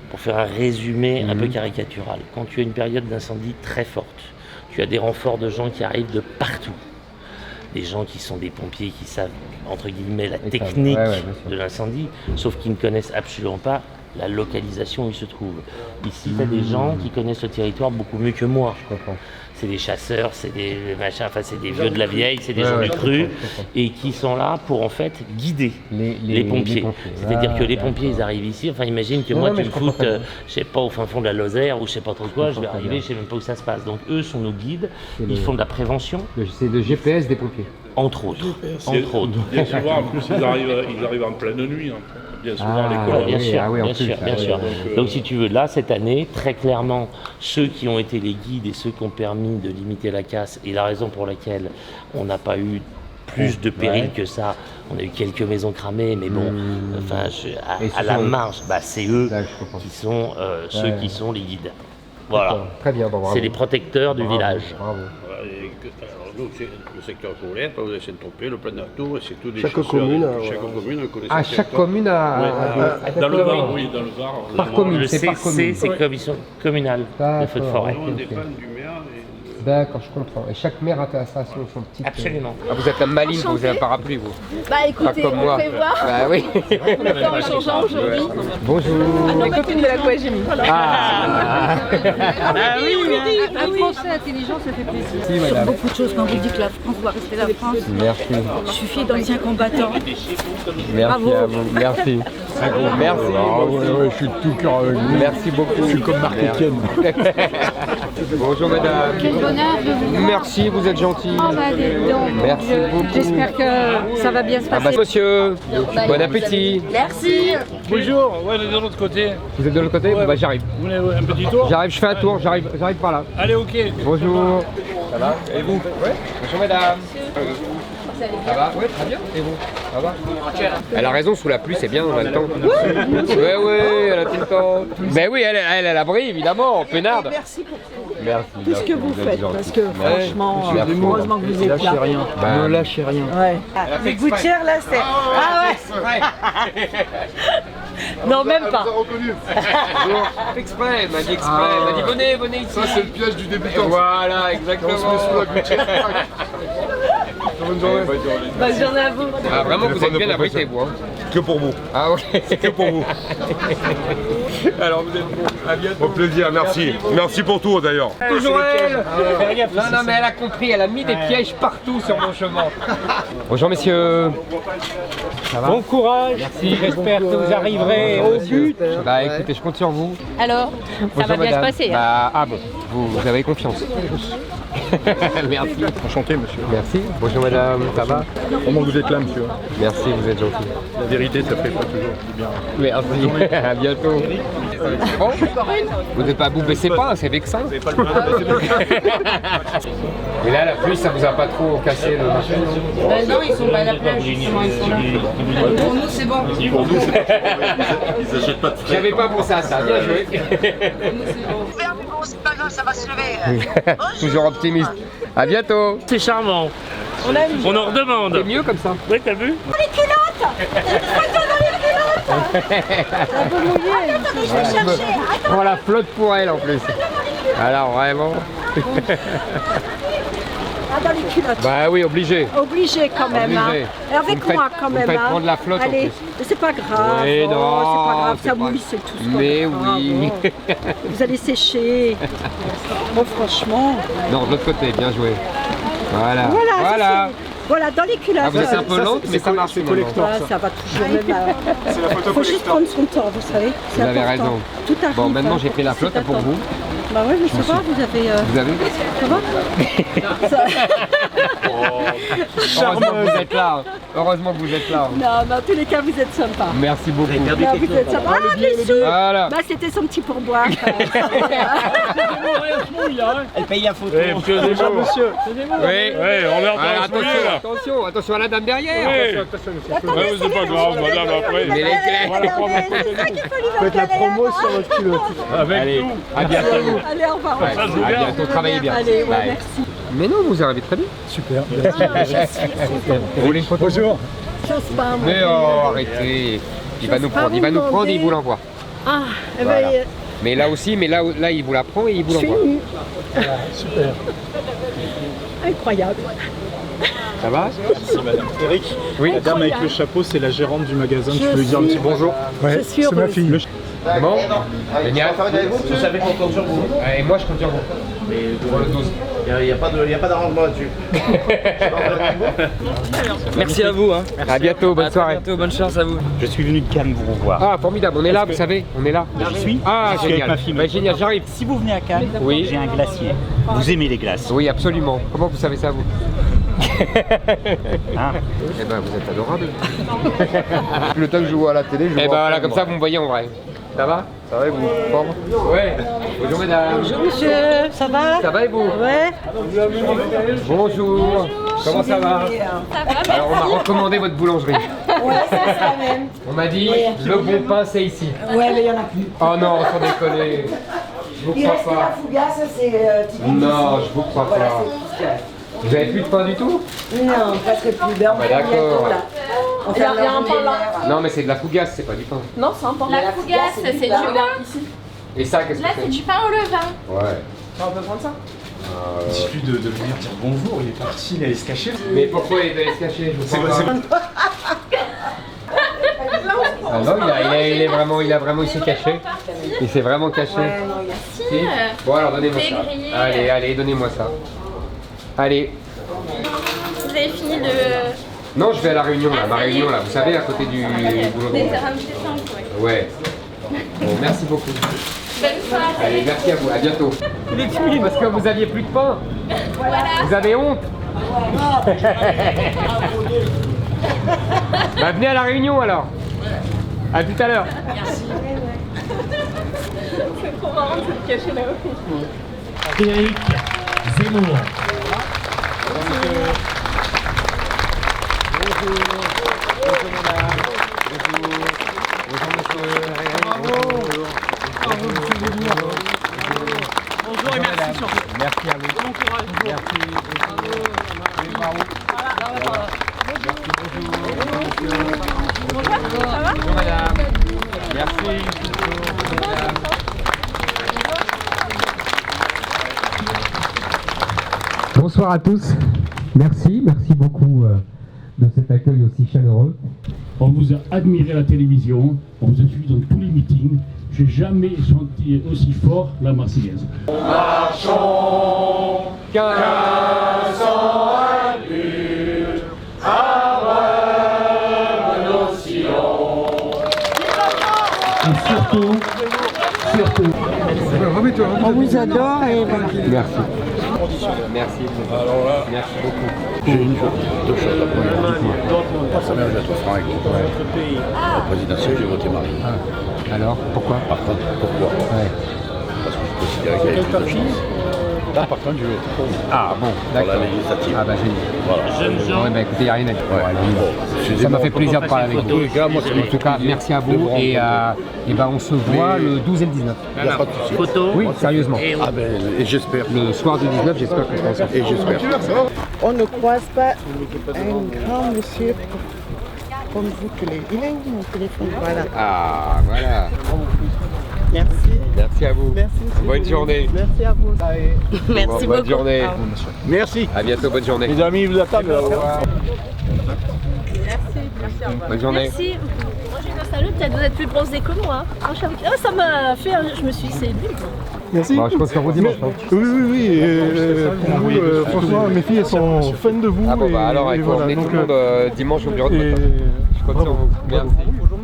[SPEAKER 2] Pour faire un résumé un peu caricatural, quand tu as une période d'incendie très forte, tu as des renforts de gens qui arrivent de partout. Des gens qui sont des pompiers qui savent, entre guillemets, la technique de l'incendie, sauf qu'ils ne connaissent absolument pas la localisation où ils se trouvent. Ici, tu as des gens qui connaissent le territoire beaucoup mieux que moi. C'est des chasseurs, c'est des machins, enfin c'est des vieux de la vieille, c'est des gens du cru, et qui sont là pour en fait guider les pompiers. C'est-à-dire que les pompiers, ils arrivent ici, enfin imagine que moi tu me foutes, je sais pas, au fin fond de la Lozère, ou je sais pas trop quoi, je vais arriver, je sais même pas où ça se passe. Donc eux sont nos guides, ils font de la prévention.
[SPEAKER 1] C'est le GPS des pompiers.
[SPEAKER 2] Entre autres. Entre autres.
[SPEAKER 11] Bien souvent, en plus, ils arrivent en pleine nuit. Bien souvent, les colons.
[SPEAKER 2] Bien sûr, bien sûr. Donc si tu veux, là, cette année, très clairement, ceux qui ont été les guides et ceux qui ont permis de limiter la casse, et la raison pour laquelle on n'a pas eu plus de péril que ça, on a eu quelques maisons cramées, mais bon, enfin, à la marge, bah, c'est eux qui sont ceux qui sont les guides. Voilà.
[SPEAKER 1] Très bien, bravo.
[SPEAKER 2] C'est les protecteurs du village.
[SPEAKER 1] Bravo.
[SPEAKER 22] Nous, c'est le secteur Colère, vous avez Saint-Tropez, le Plan d'Artour, c'est tout des
[SPEAKER 21] Chaque
[SPEAKER 22] chasseurs.
[SPEAKER 21] commune,
[SPEAKER 22] Chaque commune connaît
[SPEAKER 1] Ah,
[SPEAKER 22] son
[SPEAKER 1] chaque
[SPEAKER 22] territoire.
[SPEAKER 1] commune a...
[SPEAKER 22] Dans le Var, oui, dans le Var.
[SPEAKER 1] Par commune,
[SPEAKER 2] Le
[SPEAKER 1] c'est par commune.
[SPEAKER 2] c'est commission communale de feux de forêt.
[SPEAKER 22] On dépend du maire.
[SPEAKER 1] D'accord, je comprends. Et chaque maire a son petit...
[SPEAKER 2] Absolument.
[SPEAKER 1] Ah, vous êtes un maligne, vous avez un parapluie, vous.
[SPEAKER 10] Bah écoutez,
[SPEAKER 1] pas comme moi.
[SPEAKER 10] on fait voir.
[SPEAKER 1] Bah oui.
[SPEAKER 10] On est pas en changeant aujourd'hui.
[SPEAKER 1] Bonjour.
[SPEAKER 10] Les copines de la Coagémie.
[SPEAKER 1] Ah.
[SPEAKER 10] Un Français intelligent, ça fait plaisir.
[SPEAKER 1] Si, madame.
[SPEAKER 10] Beaucoup de choses quand vous dites que la France doit rester la France.
[SPEAKER 1] Merci.
[SPEAKER 10] Je suis fille d'anciens combattants.
[SPEAKER 1] Merci à vous. Merci. Merci.
[SPEAKER 4] Je suis de tout cœur avec vous.
[SPEAKER 1] Merci beaucoup.
[SPEAKER 4] Je suis comme Marc Etienne.
[SPEAKER 1] Bonjour madame.
[SPEAKER 10] Quel bonheur de vous voir.
[SPEAKER 1] Merci, vous êtes gentil.
[SPEAKER 10] Oh, bah, dis donc,
[SPEAKER 1] Merci beaucoup.
[SPEAKER 10] J'espère que ça va bien se passer.
[SPEAKER 1] Monsieur, bon appétit.
[SPEAKER 10] Merci.
[SPEAKER 19] Bonjour, ouais, on est de l'autre côté.
[SPEAKER 1] Vous êtes de l'autre côté?
[SPEAKER 19] Ouais.
[SPEAKER 1] Bah j'arrive.
[SPEAKER 19] Vous voulez un petit tour?
[SPEAKER 1] J'arrive, je fais un tour, j'arrive par là.
[SPEAKER 19] Allez, ok.
[SPEAKER 1] Bonjour. Ça va? Et vous? Oui. Bonjour madame. Ça va? Oui, très bien. Et vous? Ça va? Elle a raison, sous la pluie c'est bien, on a le temps. Oui, elle a tout le temps. Ben oui, elle a l'abri évidemment, peinarde.
[SPEAKER 8] Merci pour
[SPEAKER 1] Merci.
[SPEAKER 8] tout ce que vous faites, parce que franchement, heureusement que vous êtes là.
[SPEAKER 4] Ne lâchez rien.
[SPEAKER 8] Ouais. Les gouttières là, c'est... Ah ouais. Non, même pas.
[SPEAKER 1] Exprès, elle m'a dit exprès. Elle m'a dit venez ici.
[SPEAKER 13] Ça, c'est le piège du débutant.
[SPEAKER 1] Voilà, exactement.
[SPEAKER 13] On se met sous la gouttière. Bonne journée.
[SPEAKER 8] Bonne journée à vous.
[SPEAKER 1] Ah, vraiment, vous êtes bien abrités, vous. Hein.
[SPEAKER 13] Que pour vous.
[SPEAKER 1] Ah, ok.
[SPEAKER 13] Que pour vous.
[SPEAKER 1] Alors, vous êtes bon. À bientôt.
[SPEAKER 13] Au plaisir, merci. Merci pour tout d'ailleurs.
[SPEAKER 1] Toujours elle. Non, mais elle a compris. Elle a mis des pièges partout sur mon chemin. Bonjour, messieurs. Ça va?
[SPEAKER 19] Bon courage.
[SPEAKER 1] Merci.
[SPEAKER 19] J'espère que vous arriverez au but.
[SPEAKER 1] Bah, écoutez, je compte sur vous.
[SPEAKER 10] Alors, ça va bien se passer. Hein.
[SPEAKER 1] Bah, ah bon, vous avez confiance. Merci.
[SPEAKER 13] Enchanté, monsieur.
[SPEAKER 1] Merci. Bonjour madame, ça va?
[SPEAKER 13] Comment vous êtes là, monsieur?
[SPEAKER 1] Merci, vous êtes gentil.
[SPEAKER 13] La vérité, ça fait pas toujours bien.
[SPEAKER 1] Merci, à bientôt. Bon, vous n'êtes pas, vous baissez pas, c'est vexant. Et là, la pluie, ça vous a pas trop cassé le marché?
[SPEAKER 3] Non, ils sont pas à la plage, justement, ils sont là. Pour nous, c'est bon.
[SPEAKER 13] Pour nous, c'est pas ils achètent pas de frais.
[SPEAKER 1] J'avais pas pensé à ça, bien joué.
[SPEAKER 3] C'est pas grave, ça va se lever.
[SPEAKER 1] Toujours optimiste. À bientôt.
[SPEAKER 19] C'est charmant. On en redemande.
[SPEAKER 1] C'est mieux comme ça.
[SPEAKER 19] Oui, t'as vu?
[SPEAKER 3] Les culottes.
[SPEAKER 8] Un peu mouillé.
[SPEAKER 3] Attendez, je vais chercher.
[SPEAKER 1] On la flotte pour elle en plus. Alors vraiment.
[SPEAKER 8] Ah, dans les culottes.
[SPEAKER 1] Bah oui, obligé.
[SPEAKER 8] Obligé quand même.
[SPEAKER 1] Obligé.
[SPEAKER 8] Hein. Et avec moi quand même.
[SPEAKER 1] Vous faites prendre la flotte en
[SPEAKER 8] Allez,
[SPEAKER 1] plus.
[SPEAKER 8] c'est pas grave.
[SPEAKER 1] Mais
[SPEAKER 8] oh,
[SPEAKER 1] non,
[SPEAKER 8] c'est pas grave,
[SPEAKER 1] c'est
[SPEAKER 8] ça
[SPEAKER 1] pas-
[SPEAKER 8] mouille, c'est tout.
[SPEAKER 1] Mais oui.
[SPEAKER 8] Vous allez sécher. Bon, franchement.
[SPEAKER 1] Non, de l'autre côté, bien joué. Voilà.
[SPEAKER 8] Voilà. Voilà, dans les culottes.
[SPEAKER 1] Ah, vous êtes un peu lente, mais ça marche.
[SPEAKER 8] Voilà, ça va toujours même. Il faut juste prendre son temps, vous savez.
[SPEAKER 1] Vous avez raison.
[SPEAKER 8] Tout arrive.
[SPEAKER 1] Bon, maintenant j'ai pris la flotte pour vous.
[SPEAKER 8] Bah ouais, mais ça va, vous avez...
[SPEAKER 1] Vous avez
[SPEAKER 8] Ça va
[SPEAKER 1] Heureusement que vous êtes là. Heureusement que vous êtes là.
[SPEAKER 8] Non, mais en tous les cas, vous êtes sympa.
[SPEAKER 1] Merci beaucoup.
[SPEAKER 8] Non, vous êtes sympa. Ah, les sous.
[SPEAKER 1] Voilà.
[SPEAKER 8] Bah, c'était son petit pourboire.
[SPEAKER 19] Elle paye à photo.
[SPEAKER 11] Monsieur, monsieur.
[SPEAKER 1] Oui.
[SPEAKER 11] On est en train de
[SPEAKER 1] attention,
[SPEAKER 11] là.
[SPEAKER 1] attention, attention à la dame derrière.
[SPEAKER 11] Oui. C'est pas grave, madame, après.
[SPEAKER 1] Mais les clés.
[SPEAKER 13] Faites la promo sur votre culotte.
[SPEAKER 11] Avec nous.
[SPEAKER 1] À bientôt.
[SPEAKER 8] Allez, au revoir.
[SPEAKER 1] Ouais, à bientôt, travaillez bien.
[SPEAKER 8] Allez, ouais,
[SPEAKER 1] Bye.
[SPEAKER 8] merci.
[SPEAKER 1] Mais non, vous arrivez très bien.
[SPEAKER 13] Super.
[SPEAKER 1] Vous voulez une photo?
[SPEAKER 13] Bonjour.
[SPEAKER 8] J'ose pas, moi.
[SPEAKER 1] Mais oh, arrêtez. Il va nous prendre, il va nous prendre et il vous l'envoie.
[SPEAKER 8] Ah, eh
[SPEAKER 1] Voilà.
[SPEAKER 8] ben,
[SPEAKER 1] Mais là aussi, mais là il vous la prend et il vous
[SPEAKER 8] je suis
[SPEAKER 1] l'envoie.
[SPEAKER 8] émue.
[SPEAKER 13] Super.
[SPEAKER 8] Incroyable.
[SPEAKER 1] Ça va?
[SPEAKER 13] Merci madame. Eric,
[SPEAKER 1] Oui.
[SPEAKER 13] la dame avec le chapeau, c'est la gérante du magasin. Tu peux lui dire un petit bonjour?
[SPEAKER 8] Je suis
[SPEAKER 13] c'est ma
[SPEAKER 8] heureuse.
[SPEAKER 13] fille.
[SPEAKER 1] Bon, génial.
[SPEAKER 22] Vous savez qu'on compte sur vous.
[SPEAKER 1] Et moi je compte sur vous.
[SPEAKER 22] Mais
[SPEAKER 1] Pour le 12.
[SPEAKER 22] il n'y a pas d'arrangement là-dessus.
[SPEAKER 12] Merci à vous. Hein.
[SPEAKER 1] À bientôt, bonne soirée.
[SPEAKER 12] Bientôt, bonne chance à vous. Je suis venu de Cannes vous revoir.
[SPEAKER 1] Ah, formidable, on est là, vous savez, on est là.
[SPEAKER 12] J'y suis.
[SPEAKER 1] Ah,
[SPEAKER 12] Je suis avec
[SPEAKER 1] génial.
[SPEAKER 12] ma fille.
[SPEAKER 1] Bah, génial, j'arrive.
[SPEAKER 12] Si vous venez à Cannes,
[SPEAKER 1] Oui.
[SPEAKER 12] j'ai un glacier. Vous aimez les glaces?
[SPEAKER 1] Oui, absolument. Comment vous savez ça, vous?
[SPEAKER 12] Hein?
[SPEAKER 1] Eh ben, vous êtes adorable.
[SPEAKER 13] Le temps que je vois à la télé, je
[SPEAKER 1] Eh ben
[SPEAKER 13] vois.
[SPEAKER 1] voilà, comme ça vous me voyez en vrai. Ça va?
[SPEAKER 13] Ça va, vous forme?
[SPEAKER 1] Ouais. Bonjour mesdames.
[SPEAKER 8] Bonjour monsieur, ça va?
[SPEAKER 1] Ça va et vous?
[SPEAKER 8] Ouais.
[SPEAKER 1] Bonjour. Comment ça va? Alors on m'a recommandé votre boulangerie.
[SPEAKER 3] Ouais, c'est ça même.
[SPEAKER 1] On m'a dit le bon pain c'est ici.
[SPEAKER 3] Ouais, mais il y en a plus.
[SPEAKER 1] Oh non, sans déconner. Je vous
[SPEAKER 3] Il
[SPEAKER 1] crois
[SPEAKER 3] reste la
[SPEAKER 1] pas.
[SPEAKER 3] fougasse, c'est typique.
[SPEAKER 1] Non, je vous crois
[SPEAKER 3] Voilà,
[SPEAKER 1] pas.
[SPEAKER 3] c'est tout ce qu'il y a.
[SPEAKER 1] Vous avez plus de pain du tout?
[SPEAKER 3] Non, presque plus. Ben, on
[SPEAKER 1] Bah,
[SPEAKER 3] fait
[SPEAKER 1] d'accord.
[SPEAKER 3] bientôt, là. On fait
[SPEAKER 8] Il y a un pain là.
[SPEAKER 1] Non mais c'est de la fougasse, c'est pas du pain.
[SPEAKER 8] Non, c'est un pain.
[SPEAKER 3] La fougasse, c'est du pain.
[SPEAKER 1] Et ça, qu'est-ce que
[SPEAKER 10] Là, c'est du pain au levain.
[SPEAKER 1] Ouais.
[SPEAKER 8] On peut prendre ça.
[SPEAKER 12] Il suffit de venir dire bonjour, il est parti, il allait se cacher.
[SPEAKER 1] Mais pourquoi il allait se cacher? Je vous comprends pas. Ah non, il a vraiment, il s'est caché. Il s'est vraiment caché. Si. Bon alors donnez-moi
[SPEAKER 10] C'est
[SPEAKER 1] ça.
[SPEAKER 10] grillé.
[SPEAKER 1] Allez, donnez-moi ça. Allez.
[SPEAKER 10] Vous avez fini de...
[SPEAKER 1] Non, je vais à la réunion là, ma réunion là, vous savez, à côté du boulot.
[SPEAKER 10] des terrains de pétanque, ouais.
[SPEAKER 1] Ouais. Bon, merci beaucoup. Allez, merci à vous, à bientôt. Il est timide parce que vous aviez plus de pain. Voilà. Vous avez honte. Bah, venez à la réunion alors. À tout à l'heure.
[SPEAKER 10] Merci. C'est trop marrant de se cacher là-haut.
[SPEAKER 16] Frédéric Zemmour.
[SPEAKER 19] Bonjour et merci surtout.
[SPEAKER 1] Merci à vous.
[SPEAKER 19] Bon courage.
[SPEAKER 1] Merci. Bravo. Bonjour madame. Merci.
[SPEAKER 7] Bonsoir à tous. Merci beaucoup de cet accueil aussi chaleureux.
[SPEAKER 20] On vous a admiré à la télévision, on vous a suivi dans tous les meetings. J'ai jamais senti aussi fort la Marseillaise.
[SPEAKER 9] Marchons, 15 ans à l'une, à rêve nos sillons.
[SPEAKER 20] Et surtout,
[SPEAKER 8] on vous adore et voilà.
[SPEAKER 1] Merci. Merci. Alors là, merci beaucoup.
[SPEAKER 22] J'ai deux choses. La première, dites-moi. Personnellement, je vais être franc avec vous. La présidentielle, j'ai voté Marie.
[SPEAKER 1] Alors, pourquoi?
[SPEAKER 22] Par contre, pourquoi? Parce que je considérais qu'il y avait plus de chance. Là, par contre, je vais être pour vous.
[SPEAKER 1] Ah bon, d'accord.
[SPEAKER 22] Pour la législative.
[SPEAKER 1] Ah bah génial.
[SPEAKER 22] Voilà.
[SPEAKER 1] Ouais, bah écoutez, il n'y a rien à dire. Ça m'a fait plaisir de parler avec vous. En tout cas, merci à vous. Et bah, on se voit le 12 et le 19.
[SPEAKER 22] Il n'y a pas de souci.
[SPEAKER 1] Photo. Oui, sérieusement.
[SPEAKER 22] Ah ben, et j'espère.
[SPEAKER 1] Le soir du 19, j'espère qu'on se
[SPEAKER 22] Et j'espère.
[SPEAKER 8] On ne croise pas un grand monsieur comme vous tous les. Il a mon téléphone, voilà.
[SPEAKER 1] Ah, voilà.
[SPEAKER 8] Merci.
[SPEAKER 1] Merci à vous.
[SPEAKER 8] Merci.
[SPEAKER 1] Bonne journée.
[SPEAKER 8] Merci à vous. Merci
[SPEAKER 1] bonne
[SPEAKER 8] beaucoup.
[SPEAKER 1] Journée.
[SPEAKER 22] Merci.
[SPEAKER 1] À bientôt, bonne journée.
[SPEAKER 22] Les amis, vous attendent.
[SPEAKER 18] Merci.
[SPEAKER 1] Bonne journée.
[SPEAKER 18] Merci. Moi j'ai un salut, peut-être vous êtes plus bronzé que moi. Ah, ça m'a fait, je me suis dit, c'est lui.
[SPEAKER 13] Merci.
[SPEAKER 1] Bon, je pense qu'on vous dimanche.
[SPEAKER 13] Oui. Franchement, mes filles elles sont fans de vous.
[SPEAKER 1] Ah bon, bah alors, il faut emmener tout le monde dimanche au bureau de vote. Je compte sur vous. Merci.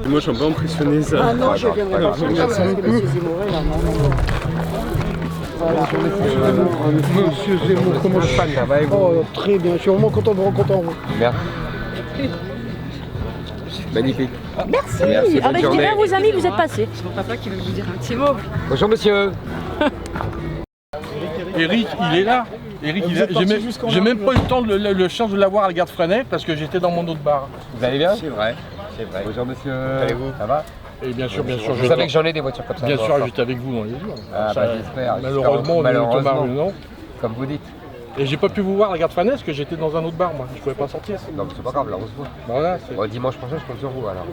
[SPEAKER 12] Moi, je suis un peu impressionné. Ça.
[SPEAKER 8] Ah non, je viendrai pas. Merci. Monsieur Zemmour est là, non. Voilà.
[SPEAKER 13] Monsieur Zemmour, comment je suis?
[SPEAKER 1] Ça va et vous?
[SPEAKER 13] Oh, très bien, je suis vraiment content de vous rencontrer.
[SPEAKER 1] Merci. Magnifique.
[SPEAKER 18] Merci.
[SPEAKER 1] Merci, bonne
[SPEAKER 18] Je
[SPEAKER 1] journée.
[SPEAKER 18] dirais à vos amis que vous êtes passés.
[SPEAKER 10] C'est mon papa qui veut vous dire un petit mot.
[SPEAKER 1] Bonjour monsieur.
[SPEAKER 11] Eric, il est là. Eric, j'ai même pas eu le temps le chance de l'avoir à la gare de Freinet parce que j'étais dans mon autre bar.
[SPEAKER 1] Vous allez bien?
[SPEAKER 12] C'est vrai.
[SPEAKER 1] Bonjour monsieur.
[SPEAKER 12] Allez-vous?
[SPEAKER 1] Ça va?
[SPEAKER 11] Et bien sûr,
[SPEAKER 1] Vous savez que j'en ai des voitures comme ça.
[SPEAKER 11] Bien sûr, j'étais avec vous dans les jours.
[SPEAKER 1] Ah bah j'espère.
[SPEAKER 11] Malheureusement, on est au bar, non.
[SPEAKER 1] Comme vous dites.
[SPEAKER 11] Et j'ai pas pu vous voir à la gare de Freinet parce que j'étais dans un autre bar, moi. Je pouvais pas sortir.
[SPEAKER 1] Non, mais c'est pas grave, là on se voit.
[SPEAKER 11] Voilà.
[SPEAKER 1] Bon, dimanche prochain, je compte sur vous alors.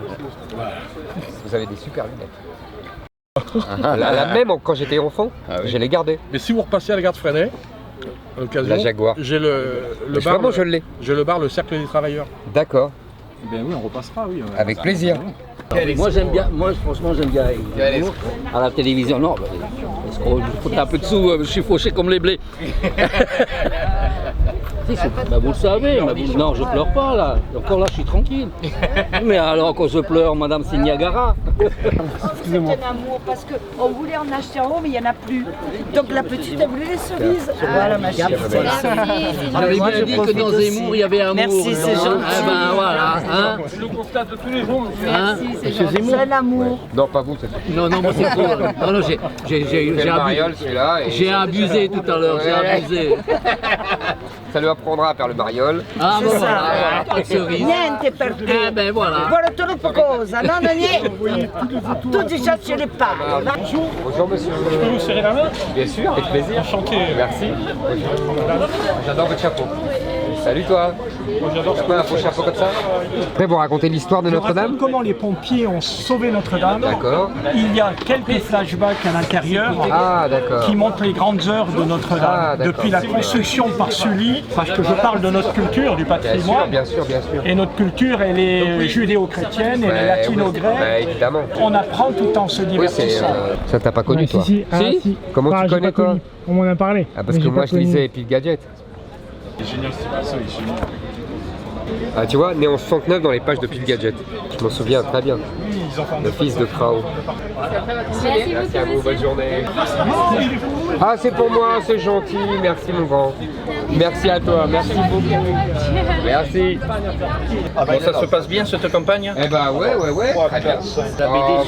[SPEAKER 1] Vous avez des super lunettes. La même quand j'étais enfant, je l'ai gardée.
[SPEAKER 11] Mais si vous repassez à la gare de Freinet, à l'occasion,
[SPEAKER 1] la Jaguar.
[SPEAKER 11] j'ai le bar.
[SPEAKER 1] Vraiment, je l'ai.
[SPEAKER 11] J'ai le bar, le Cercle des Travailleurs.
[SPEAKER 1] D'accord.
[SPEAKER 12] Ben oui, on repassera, oui.
[SPEAKER 1] Avec plaisir.
[SPEAKER 15] Moi j'aime bien, franchement j'aime bien à la télévision, non, parce qu'on faut un peu de sous, je suis fauché comme les blés. Vous le savez, non je pleure pas là, encore là je suis tranquille. Mais alors quand je pleure, Madame c'est Niagara.
[SPEAKER 8] C'est un amour parce qu'on voulait en acheter en haut mais il n'y en a plus. Donc la petite elle voulait les cerises. Voilà ma chérie.
[SPEAKER 15] J'avais bien dit que dans Zemmour il y avait amour.
[SPEAKER 8] Merci, c'est gentil.
[SPEAKER 15] Eh ben voilà, hein.
[SPEAKER 11] Je le constate tous les jours.
[SPEAKER 8] Merci, c'est gentil. C'est l'amour.
[SPEAKER 1] Non, pas vous, c'est
[SPEAKER 15] Non, moi c'est trop. Non, j'ai abusé tout à l'heure, j'ai abusé.
[SPEAKER 1] Ça lui apprendra à faire le mariole.
[SPEAKER 15] Ah bon, voilà, pas de cerise.
[SPEAKER 8] Niente per te.
[SPEAKER 15] Eh ben voilà.
[SPEAKER 8] Voilà troppo cosa, non, niente. Tu déjà ce n'est pas.
[SPEAKER 1] Bonjour monsieur.
[SPEAKER 11] Je peux vous serrer la main?
[SPEAKER 1] Bien sûr, avec plaisir.
[SPEAKER 11] Enchanté.
[SPEAKER 1] Merci. J'adore votre chapeau. Salut toi.
[SPEAKER 11] J'adore
[SPEAKER 1] un beau chapeau comme ça. Après, vous racontez l'histoire de Notre-Dame?
[SPEAKER 23] Comment les pompiers ont sauvé Notre-Dame.
[SPEAKER 1] D'accord.
[SPEAKER 23] Il y a quelques flashbacks à l'intérieur qui montrent les grandes heures de Notre-Dame. Depuis la construction par Sully, parce que je parle de notre culture, du patrimoine.
[SPEAKER 1] Bien sûr.
[SPEAKER 23] Et notre culture, elle est judéo-chrétienne, elle est latino-grecque.
[SPEAKER 1] Évidemment.
[SPEAKER 23] On apprend tout en se divertissant.
[SPEAKER 1] Ça t'a pas connu toi?
[SPEAKER 23] Si.
[SPEAKER 1] Comment tu connais toi?
[SPEAKER 23] On m'en a parlé.
[SPEAKER 1] Ah parce que moi je lisais Epic Gadget.
[SPEAKER 12] C'est génial, c'est pas ça, il est génial.
[SPEAKER 1] Ah, tu vois, né en 69 dans les pages de Pile Gadget. Je m'en souviens très bien. Le fils de Krao. Merci à vous, bonne journée. Ah, c'est pour moi, c'est gentil. Merci mon grand. Merci à toi, merci beaucoup. Merci.
[SPEAKER 15] Bon, ça se passe bien cette campagne?
[SPEAKER 1] Eh ben ouais, très bien.
[SPEAKER 15] La BD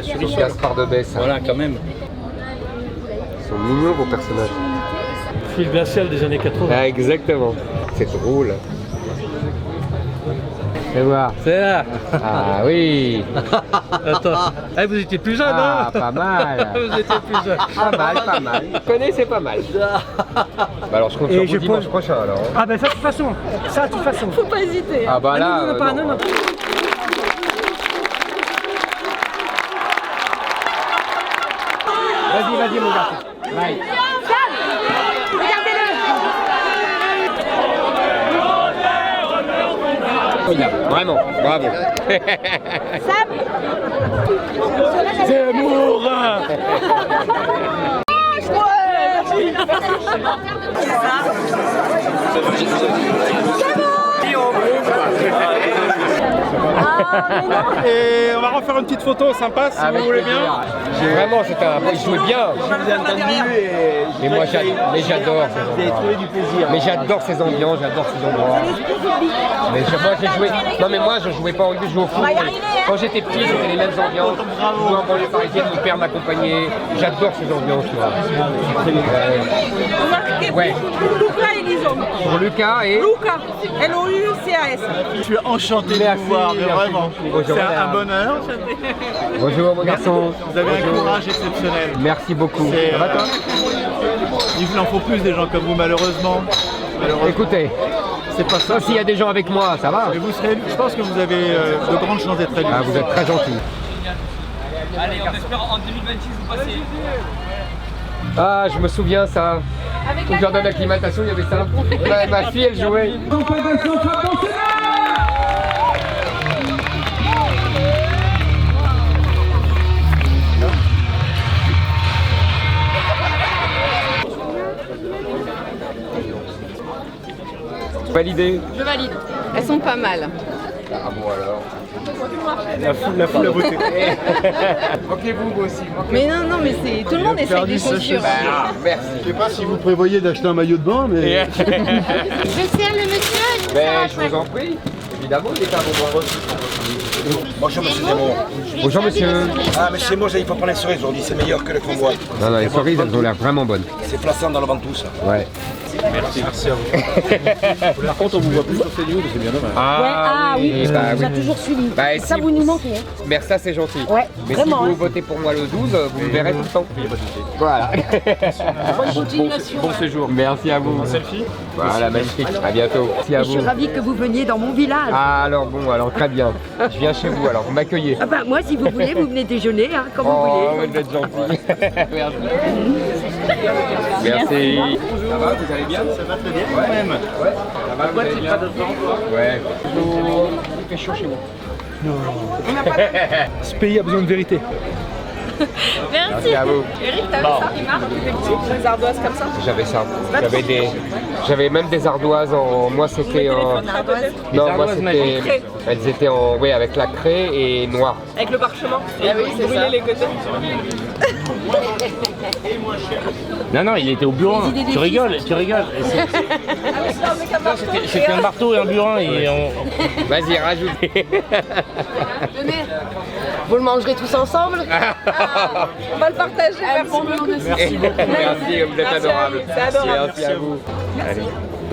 [SPEAKER 15] sur
[SPEAKER 1] Gaspard de Besse.
[SPEAKER 15] Voilà, quand même.
[SPEAKER 1] Ils sont mignons vos personnages.
[SPEAKER 19] Phil Glacial des années 80.
[SPEAKER 1] Ah, exactement. C'est drôle. Fais voir.
[SPEAKER 19] C'est là.
[SPEAKER 1] Ah oui.
[SPEAKER 19] Attends. Ah, vous étiez plus jeune,
[SPEAKER 1] ah,
[SPEAKER 19] hein?
[SPEAKER 1] Pas mal.
[SPEAKER 19] Vous étiez plus jeune.
[SPEAKER 1] Pas mal. Je connais, c'est pas mal. Bah alors je compte sur vous dimanche prochain alors. Hein.
[SPEAKER 19] Ah ben ça de toute façon.
[SPEAKER 8] Faut pas hésiter.
[SPEAKER 1] Ah bah là.
[SPEAKER 8] Non.
[SPEAKER 1] Vas-y mon gars. Bye. Vraiment, bravo.
[SPEAKER 8] Sam.
[SPEAKER 19] C'est amour.
[SPEAKER 11] Et on va refaire une petite photo sympa si vous voulez bien.
[SPEAKER 1] Vraiment, c'était un. Il jouait bien.
[SPEAKER 11] Je vous ai entendu et.
[SPEAKER 1] Mais moi, j'adore.
[SPEAKER 11] Vous avez trouvé du plaisir.
[SPEAKER 1] Mais j'adore ces ambiances, j'adore ces endroits. Mais moi, j'ai joué. Non, mais moi, je jouais pas au rugby, je jouais au foot. Quand j'étais petit, c'était les mêmes ambiances. Je jouais en banlieue parisienne, mon père m'accompagnait. J'adore ces ambiances, tu vois. Ouais.
[SPEAKER 8] Lucas et Lison.
[SPEAKER 1] Pour Lucas et.
[SPEAKER 8] Lucas. L-O-U-C-A-S.
[SPEAKER 11] Je suis enchanté de vous voir, mais vraiment. C'est un bonheur.
[SPEAKER 1] Bonjour mon garçon.
[SPEAKER 11] Vous avez un courage exceptionnel.
[SPEAKER 1] Merci beaucoup.
[SPEAKER 11] Ça va toi? Il en faut plus des gens comme vous, malheureusement.
[SPEAKER 1] Écoutez, c'est pas ça. S'il y a des gens avec moi, ça va.
[SPEAKER 11] Mais vous serez, je pense que vous avez de grandes chances d'être élu.
[SPEAKER 1] Ah, vous êtes très gentil.
[SPEAKER 5] Allez, on espère en 2026 vous passez.
[SPEAKER 1] Ah, je me souviens ça. Au jardin d'acclimatation, il y avait ça. Ma fille, elle jouait. Validé.
[SPEAKER 10] Je valide. Elles sont pas mal.
[SPEAKER 1] Ah bon alors.
[SPEAKER 11] La foule à beauté.
[SPEAKER 1] Moquez-vous aussi.
[SPEAKER 10] Mais non, mais c'est tout le monde essaye des chaussures.
[SPEAKER 1] Merci.
[SPEAKER 12] Je sais pas si vous prévoyez d'acheter un maillot de bain, mais.
[SPEAKER 10] Je sers le monsieur.
[SPEAKER 1] Je vous en prie. Évidemment, il est à vos bras.
[SPEAKER 6] Bonjour monsieur Zemmour.
[SPEAKER 1] Bonjour monsieur.
[SPEAKER 6] Ah mais c'est moi, il faut prendre les cerises aujourd'hui, c'est meilleur que les framboises.
[SPEAKER 1] Non, les cerises, elles ont l'air vraiment bonnes.
[SPEAKER 6] C'est plaçant dans le ventre tout ça.
[SPEAKER 1] Ouais.
[SPEAKER 12] Merci à vous. Par contre, on vous voit plus sur CNews, c'est bien dommage.
[SPEAKER 8] Ah oui,
[SPEAKER 1] bah,
[SPEAKER 8] on vous a toujours suivi.
[SPEAKER 1] Bah,
[SPEAKER 8] Ça,
[SPEAKER 1] si
[SPEAKER 8] vous nous manquez.
[SPEAKER 1] Mais ça, c'est gentil.
[SPEAKER 8] Ouais,
[SPEAKER 1] mais
[SPEAKER 8] vraiment,
[SPEAKER 1] si vous
[SPEAKER 8] hein.
[SPEAKER 1] votez pour moi le 12, vous me verrez tout le temps. Voilà.
[SPEAKER 8] Bonne continuation.
[SPEAKER 1] Bon séjour. Merci à vous.
[SPEAKER 12] Un selfie.
[SPEAKER 1] Voilà, magnifique. À bientôt. Merci à
[SPEAKER 8] Je suis
[SPEAKER 1] vous.
[SPEAKER 8] ravie que vous veniez dans mon village.
[SPEAKER 1] Ah, alors bon, alors très bien. Je viens chez vous, alors vous m'accueillez.
[SPEAKER 8] Ah bah moi, si vous voulez, vous venez déjeuner, hein, comme vous voulez.
[SPEAKER 1] Vous êtes gentil. Merci. Merci. Ça va, vous allez bien?
[SPEAKER 11] Ça va très bien quand même.
[SPEAKER 1] Ouais. Ça va, vous allez bien? Ouais. Il fait chaud chez vous.
[SPEAKER 11] Non. Ce pays a besoin de vérité.
[SPEAKER 10] Merci
[SPEAKER 1] à vous.
[SPEAKER 10] Eric, t'avais ça qui marche? Des ardoises comme ça?
[SPEAKER 1] J'avais ça. J'avais même des ardoises en. Moi c'était en. Non, moi c'était. Elles étaient en. Oui, avec la craie et noir.
[SPEAKER 10] Avec le parchemin? Ah oui, c'est ça. Les côtés.
[SPEAKER 2] Non, il était au burin. Tu rigoles. C'était un marteau et un burin.
[SPEAKER 1] Vas-y, rajoute.
[SPEAKER 10] Tenez, vous le mangerez tous ensemble. On va le partager. Merci beaucoup.
[SPEAKER 1] Merci beaucoup. Merci, vous êtes adorable.
[SPEAKER 10] C'est adorable.
[SPEAKER 1] Merci à vous. Allez,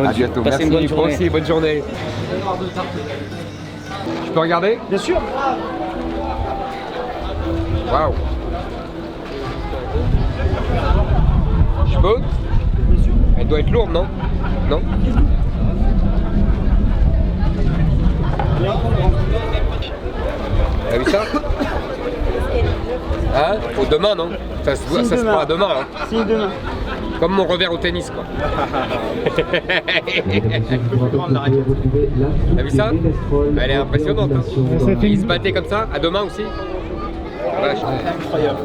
[SPEAKER 1] à bientôt.
[SPEAKER 2] Passez une bonne journée.
[SPEAKER 1] Merci, bonne journée. Je peux regarder?
[SPEAKER 11] Bien sûr.
[SPEAKER 1] Waouh. Je peux? Elle doit être lourde, non? Non? T'as vu ça? Hein? Faut demain, non? Ça se fera demain, hein?
[SPEAKER 11] Si, demain.
[SPEAKER 1] Comme mon revers au tennis, quoi. T'as vu ça? Elle est impressionnante, hein? Il se battait comme ça, à demain aussi. Incroyable.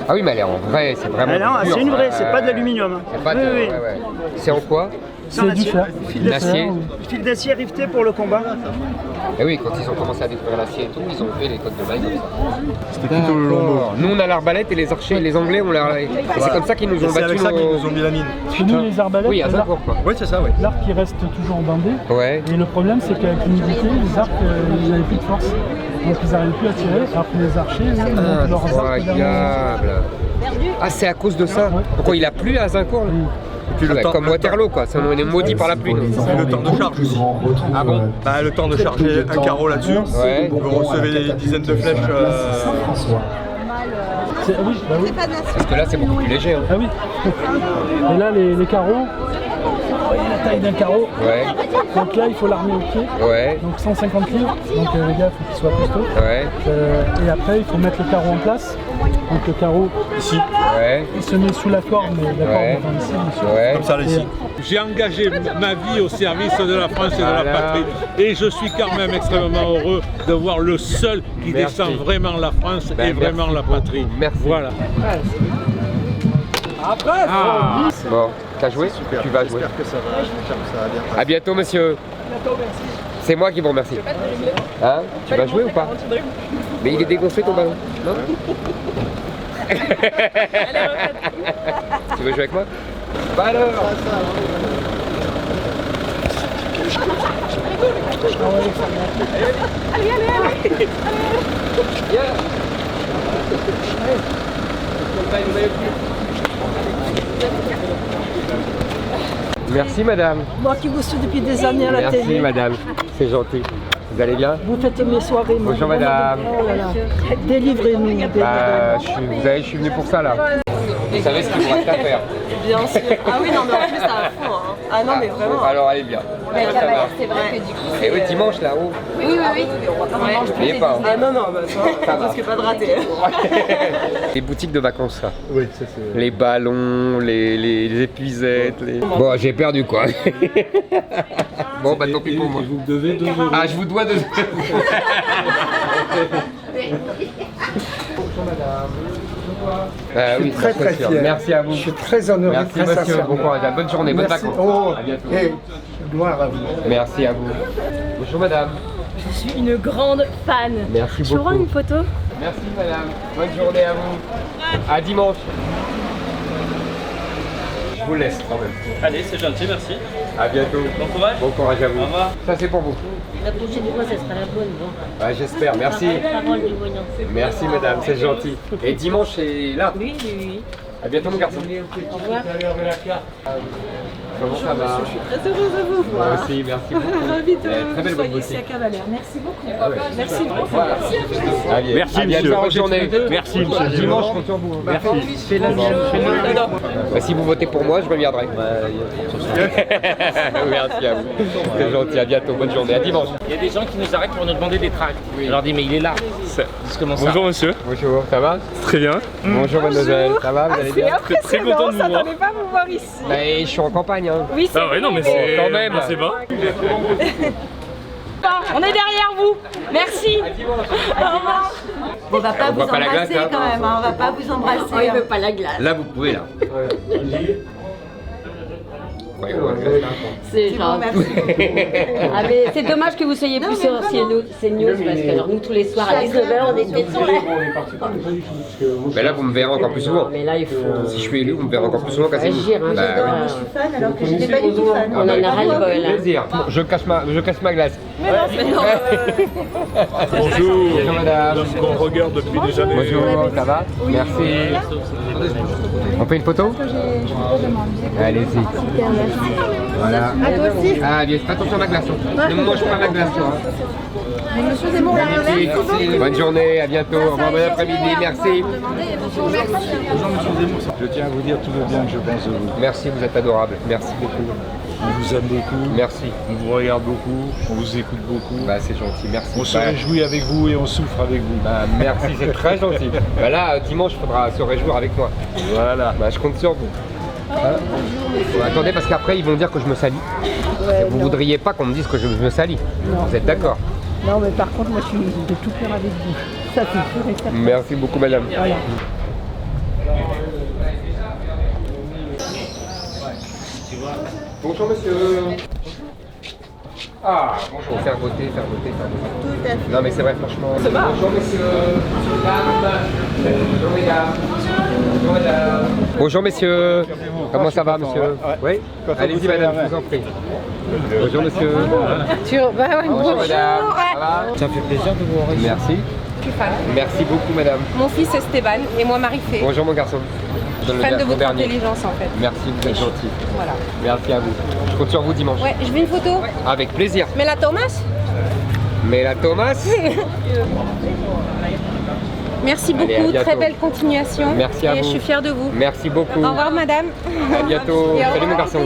[SPEAKER 1] Ah oui, mais elle est en vrai, c'est vraiment.
[SPEAKER 23] Non,
[SPEAKER 1] dur,
[SPEAKER 23] c'est une vraie, c'est pas de l'aluminium. Hein.
[SPEAKER 1] C'est pas de.
[SPEAKER 23] Oui.
[SPEAKER 1] Ouais, ouais. C'est en quoi?
[SPEAKER 23] C'est du fer.
[SPEAKER 1] L'acier.
[SPEAKER 23] Fil d'acier riveté pour le combat.
[SPEAKER 1] Et oui, quand ils ont commencé à découvrir l'acier et tout, ils ont fait les codes de maille comme ça.
[SPEAKER 4] C'était plutôt le longbow.
[SPEAKER 1] Nous on a l'arbalète et les archers, les Anglais ont l'arbalète. Et c'est comme ça qu'ils nous ont
[SPEAKER 4] C'est
[SPEAKER 1] battu.
[SPEAKER 4] avec ça qu'ils nous ont mis la mine.
[SPEAKER 19] Chez nous, les arbalètes,
[SPEAKER 1] Oui, à Zincourt quoi.
[SPEAKER 4] Oui, c'est ça, oui.
[SPEAKER 19] l'arc il reste toujours bandé.
[SPEAKER 1] Ouais.
[SPEAKER 19] Et le problème, c'est qu'avec l'humidité, les arcs, ils n'avaient plus de force. Donc ils n'arrivent plus à tirer, alors que les archers, ils leurs arcs
[SPEAKER 1] Incroyable. Ah, c'est à cause de ça. Pourquoi il a plu à Zincourt là? Comme Waterloo quoi, ça on est maudit par la pluie.
[SPEAKER 4] C'est le temps de charge aussi.
[SPEAKER 1] Ah bon?
[SPEAKER 4] Bah, le temps de charger un carreau là-dessus.
[SPEAKER 1] Ouais.
[SPEAKER 4] Vous recevez des dizaines de flèches.
[SPEAKER 19] Oui, bah oui.
[SPEAKER 1] Parce que là c'est beaucoup plus léger. Hein.
[SPEAKER 19] Ah oui. Et là, les carreaux, vous voyez la taille d'un carreau.
[SPEAKER 1] Ouais.
[SPEAKER 19] Donc là, il faut l'armer au pied.
[SPEAKER 1] Ouais.
[SPEAKER 19] Donc 150 livres. Donc les gars, il faut qu'ils soient costauds.
[SPEAKER 1] Ouais.
[SPEAKER 19] Et après, il faut mettre le carreau en place. Donc le carreau ici.
[SPEAKER 1] Ouais.
[SPEAKER 19] Il se met sous la corde, mais la corde étant ici, bien sûr.
[SPEAKER 1] Ouais.
[SPEAKER 4] Comme ça, là, ici.
[SPEAKER 11] J'ai engagé ma vie au service de la France et de la patrie. Et je suis quand même extrêmement heureux de voir le seul qui descend vraiment la France et vraiment la patrie.
[SPEAKER 1] Merci.
[SPEAKER 11] Voilà.
[SPEAKER 23] Après,
[SPEAKER 1] Bon, t'as joué?
[SPEAKER 4] Super.
[SPEAKER 1] Tu vas jouer.
[SPEAKER 4] J'espère que ça va bien passer.
[SPEAKER 1] À bientôt monsieur. C'est moi qui vous remercie. Hein? Tu vas jouer ou pas? Mais il est dégonflé ton ballon, non? Tu veux jouer avec moi? Bah alors! Allez! Merci madame.
[SPEAKER 8] Moi qui vous suis depuis des années à la télé.
[SPEAKER 1] Merci madame, c'est gentil. Vous allez bien?
[SPEAKER 8] Vous faites mes soirées.
[SPEAKER 1] Bonjour madame.
[SPEAKER 8] Oh là là. Délivrez-nous.
[SPEAKER 1] Bah, vous savez, je suis venu pour ça là. Vous savez ce qu'il vous reste à faire?
[SPEAKER 10] Bien sûr. Ah oui, non, mais en plus, ça à fond. Hein. Ah non, mais vraiment.
[SPEAKER 1] Alors allez bien.
[SPEAKER 10] Mais c'est vrai que du coup.
[SPEAKER 1] Et oui, dimanche là-haut.
[SPEAKER 10] Oui.
[SPEAKER 1] N'oubliez pas.
[SPEAKER 10] Ah non, bah ça va. Parce que pas de rater.
[SPEAKER 1] Les boutiques de vacances là.
[SPEAKER 4] Oui, ça c'est.
[SPEAKER 1] Les ballons, les épuisettes. Bon, j'ai perdu quoi. Bon, bah tant pis pour moi.
[SPEAKER 11] Vous devez 2 euros.
[SPEAKER 1] Ah, je vous dois 2 euros. Oui,
[SPEAKER 13] très très fier.
[SPEAKER 1] Merci à vous.
[SPEAKER 13] Je suis très honoré.
[SPEAKER 1] Merci monsieur. Bon courage, bonne journée, bonnes
[SPEAKER 13] Merci.
[SPEAKER 1] vacances.
[SPEAKER 13] Oh,
[SPEAKER 1] À bientôt.
[SPEAKER 13] gloire à vous.
[SPEAKER 1] Merci à vous. Bonjour madame.
[SPEAKER 10] Je suis une grande fan.
[SPEAKER 1] Merci
[SPEAKER 10] Je vous rends
[SPEAKER 1] beaucoup.
[SPEAKER 10] une photo.
[SPEAKER 1] Merci madame. Bonne journée à vous. À dimanche. Je vous laisse quand même.
[SPEAKER 5] Allez, c'est gentil, merci.
[SPEAKER 1] À bientôt.
[SPEAKER 5] Bon courage.
[SPEAKER 1] Bon courage à vous.
[SPEAKER 5] Au revoir.
[SPEAKER 1] Ça c'est pour vous.
[SPEAKER 10] La prochaine fois, ça sera la bonne. Bon.
[SPEAKER 1] Ouais, j'espère, merci.
[SPEAKER 10] Parole du voyant.
[SPEAKER 1] Merci madame, c'est gentil. Et dimanche c'est là.
[SPEAKER 10] Oui.
[SPEAKER 1] À bientôt mon garçon.
[SPEAKER 10] Au revoir.
[SPEAKER 1] Comment ça va?
[SPEAKER 10] Je suis très heureuse de vous voir.
[SPEAKER 1] Moi aussi, merci beaucoup.
[SPEAKER 10] Ravie de
[SPEAKER 1] Très belle
[SPEAKER 10] vous soyez
[SPEAKER 1] bonne
[SPEAKER 10] ici à
[SPEAKER 1] boutique.
[SPEAKER 10] Cavalaire. Merci beaucoup.
[SPEAKER 1] Ah ouais.
[SPEAKER 10] Merci beaucoup.
[SPEAKER 1] Voilà. Allez,
[SPEAKER 11] Merci,
[SPEAKER 1] à bientôt,
[SPEAKER 11] monsieur.
[SPEAKER 1] bonne journée.
[SPEAKER 11] Merci, monsieur.
[SPEAKER 1] Dimanche, compte sur vous.
[SPEAKER 11] Merci.
[SPEAKER 1] C'est la bah, si vous votez pour moi, je reviendrai. Merci à vous. C'est gentil, à bientôt, bonne journée, à dimanche.
[SPEAKER 2] Il y a des gens qui nous arrêtent pour nous demander des tracts. Je leur dis, mais il est là. Comment ça?
[SPEAKER 11] Bonjour monsieur.
[SPEAKER 1] Bonjour, ça va?
[SPEAKER 11] Très bien.
[SPEAKER 1] Bonjour mademoiselle, ça va? Vous allez bien?
[SPEAKER 11] Très content de vous voir.
[SPEAKER 10] pas vous voir ici.
[SPEAKER 1] Mais je suis en campagne. Hein.
[SPEAKER 10] Oui, c'est
[SPEAKER 11] Ah ouais, non, mais
[SPEAKER 1] Bon,
[SPEAKER 11] c'est
[SPEAKER 1] quand même.
[SPEAKER 11] C'est bon.
[SPEAKER 10] On est derrière vous. Merci. Au revoir.
[SPEAKER 3] On va pas
[SPEAKER 1] On
[SPEAKER 3] vous
[SPEAKER 1] voit pas la
[SPEAKER 3] embrasser
[SPEAKER 1] glace, hein.
[SPEAKER 3] quand même, hein. On va pas vous embrasser.
[SPEAKER 10] Oh, il veut pas la glace.
[SPEAKER 1] Là, vous pouvez, là. Ouais,
[SPEAKER 10] C'est grave. Ah mais c'est dommage que vous soyez plus sur CNews parce que alors nous tous les soirs à 19h on était sur la...
[SPEAKER 1] Mais là, vous me verrez encore plus souvent.
[SPEAKER 10] Mais là il faut...
[SPEAKER 1] Si je suis élu, vous me verrez encore plus souvent qu'à
[SPEAKER 10] agir. Hein,
[SPEAKER 1] bah, oui.
[SPEAKER 3] Je suis fan alors que je n'étais pas du tout fan.
[SPEAKER 10] On en a ras-le-bol.
[SPEAKER 1] Plaisir. Je casse ma glace.
[SPEAKER 10] Mais non,
[SPEAKER 11] Bonjour.
[SPEAKER 1] Bonjour madame.
[SPEAKER 11] L'homme qu'on regarde depuis des années.
[SPEAKER 1] Bonjour, ça va? Merci. On fait une photo? Allez-y. Voilà.
[SPEAKER 3] À toi aussi.
[SPEAKER 1] Ah, bien, fais attention à ma glace. Ne me mange pas ma glace, toi.
[SPEAKER 3] Monsieur Zemmour, la
[SPEAKER 1] Merci. Bonne journée, à bientôt. Au revoir, bon après-midi, merci.
[SPEAKER 4] Bonjour monsieur Zemmour. Je tiens à vous dire tout le bien que je pense de vous.
[SPEAKER 1] Merci, vous êtes adorable. Merci beaucoup.
[SPEAKER 11] On vous aime beaucoup.
[SPEAKER 1] Merci.
[SPEAKER 11] On vous regarde beaucoup. On vous écoute beaucoup.
[SPEAKER 1] Bah, c'est gentil, merci.
[SPEAKER 11] On se réjouit avec vous et on souffre avec vous.
[SPEAKER 1] Bah, merci, c'est très gentil. Bah là, dimanche, il faudra se réjouir avec moi.
[SPEAKER 11] Voilà.
[SPEAKER 1] Bah, je compte sur vous. Attendez, parce qu'après, ils vont dire que je me salis. Vous voudriez pas qu'on me dise que je me salis. Vous êtes d'accord?
[SPEAKER 8] Non, mais par contre, moi, je suis de tout cœur avec vous. Ça, c'est sûr et certain.
[SPEAKER 1] Merci beaucoup, madame.
[SPEAKER 8] Voilà.
[SPEAKER 1] Bonjour monsieur. Ah, bonjour. Faire voter. Tout à fait. Non mais c'est vrai franchement. Bonjour monsieur. Bonjour mesdames. Bonjour madame. Bonjour messieurs. Comment ça va monsieur? Oui. Allez-y madame, je vous en prie. Bonjour monsieur. Bonjour madame. Ça va? Ça fait plaisir de vous revoir. Merci. Merci beaucoup madame.
[SPEAKER 14] Mon fils Esteban et moi Marie-Fé.
[SPEAKER 1] Bonjour mon garçon.
[SPEAKER 14] Je suis fan de votre intelligence en fait.
[SPEAKER 1] Merci, vous êtes gentil.
[SPEAKER 14] Voilà.
[SPEAKER 1] Merci à vous. Je compte sur vous dimanche.
[SPEAKER 14] Ouais, je veux une photo.
[SPEAKER 1] Avec plaisir.
[SPEAKER 14] Mais la Thomas? Merci beaucoup,
[SPEAKER 1] allez,
[SPEAKER 14] très belle continuation.
[SPEAKER 1] Merci à vous.
[SPEAKER 14] Et je suis fière de vous.
[SPEAKER 1] Merci beaucoup.
[SPEAKER 14] Au revoir madame.
[SPEAKER 1] À bientôt. Salut mon garçon.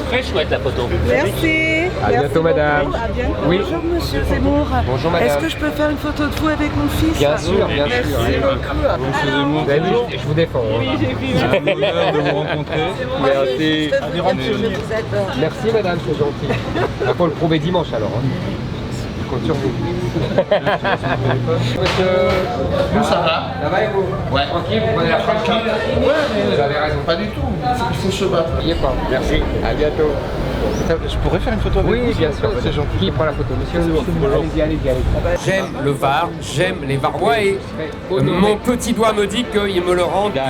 [SPEAKER 2] Très chouette la photo.
[SPEAKER 14] Merci.
[SPEAKER 1] À bientôt madame.
[SPEAKER 14] À bientôt.
[SPEAKER 1] Oui.
[SPEAKER 14] Bonjour monsieur Zemmour.
[SPEAKER 1] Bonjour madame.
[SPEAKER 14] Est-ce que je peux faire une photo de vous avec mon fils?
[SPEAKER 1] Bien sûr, bien sûr.
[SPEAKER 14] Merci beaucoup.
[SPEAKER 1] Je vous défends.
[SPEAKER 14] Oui, j'ai vu.
[SPEAKER 1] C'est un honneur de vous rencontrer. Merci. Merci madame, c'est gentil. Il faut le prouver dimanche alors. Je compte sur vous. Monsieur.
[SPEAKER 12] Nous ça va.
[SPEAKER 1] Ça va et vous? Ouais. Tranquille, vous prenez la tranquille.
[SPEAKER 12] Ouais, mais
[SPEAKER 1] vous avez raison.
[SPEAKER 12] Pas du tout. Il faut se battre.
[SPEAKER 1] N'oubliez pas. Merci. À bientôt.
[SPEAKER 12] Je pourrais faire une photo avec vous?
[SPEAKER 1] Oui, bien sûr. C'est gentil. Qui prend la photo? Monsieur. Allez-y. J'aime le Var, j'aime les Varois et mon petit doigt me dit qu'il me le rend bien.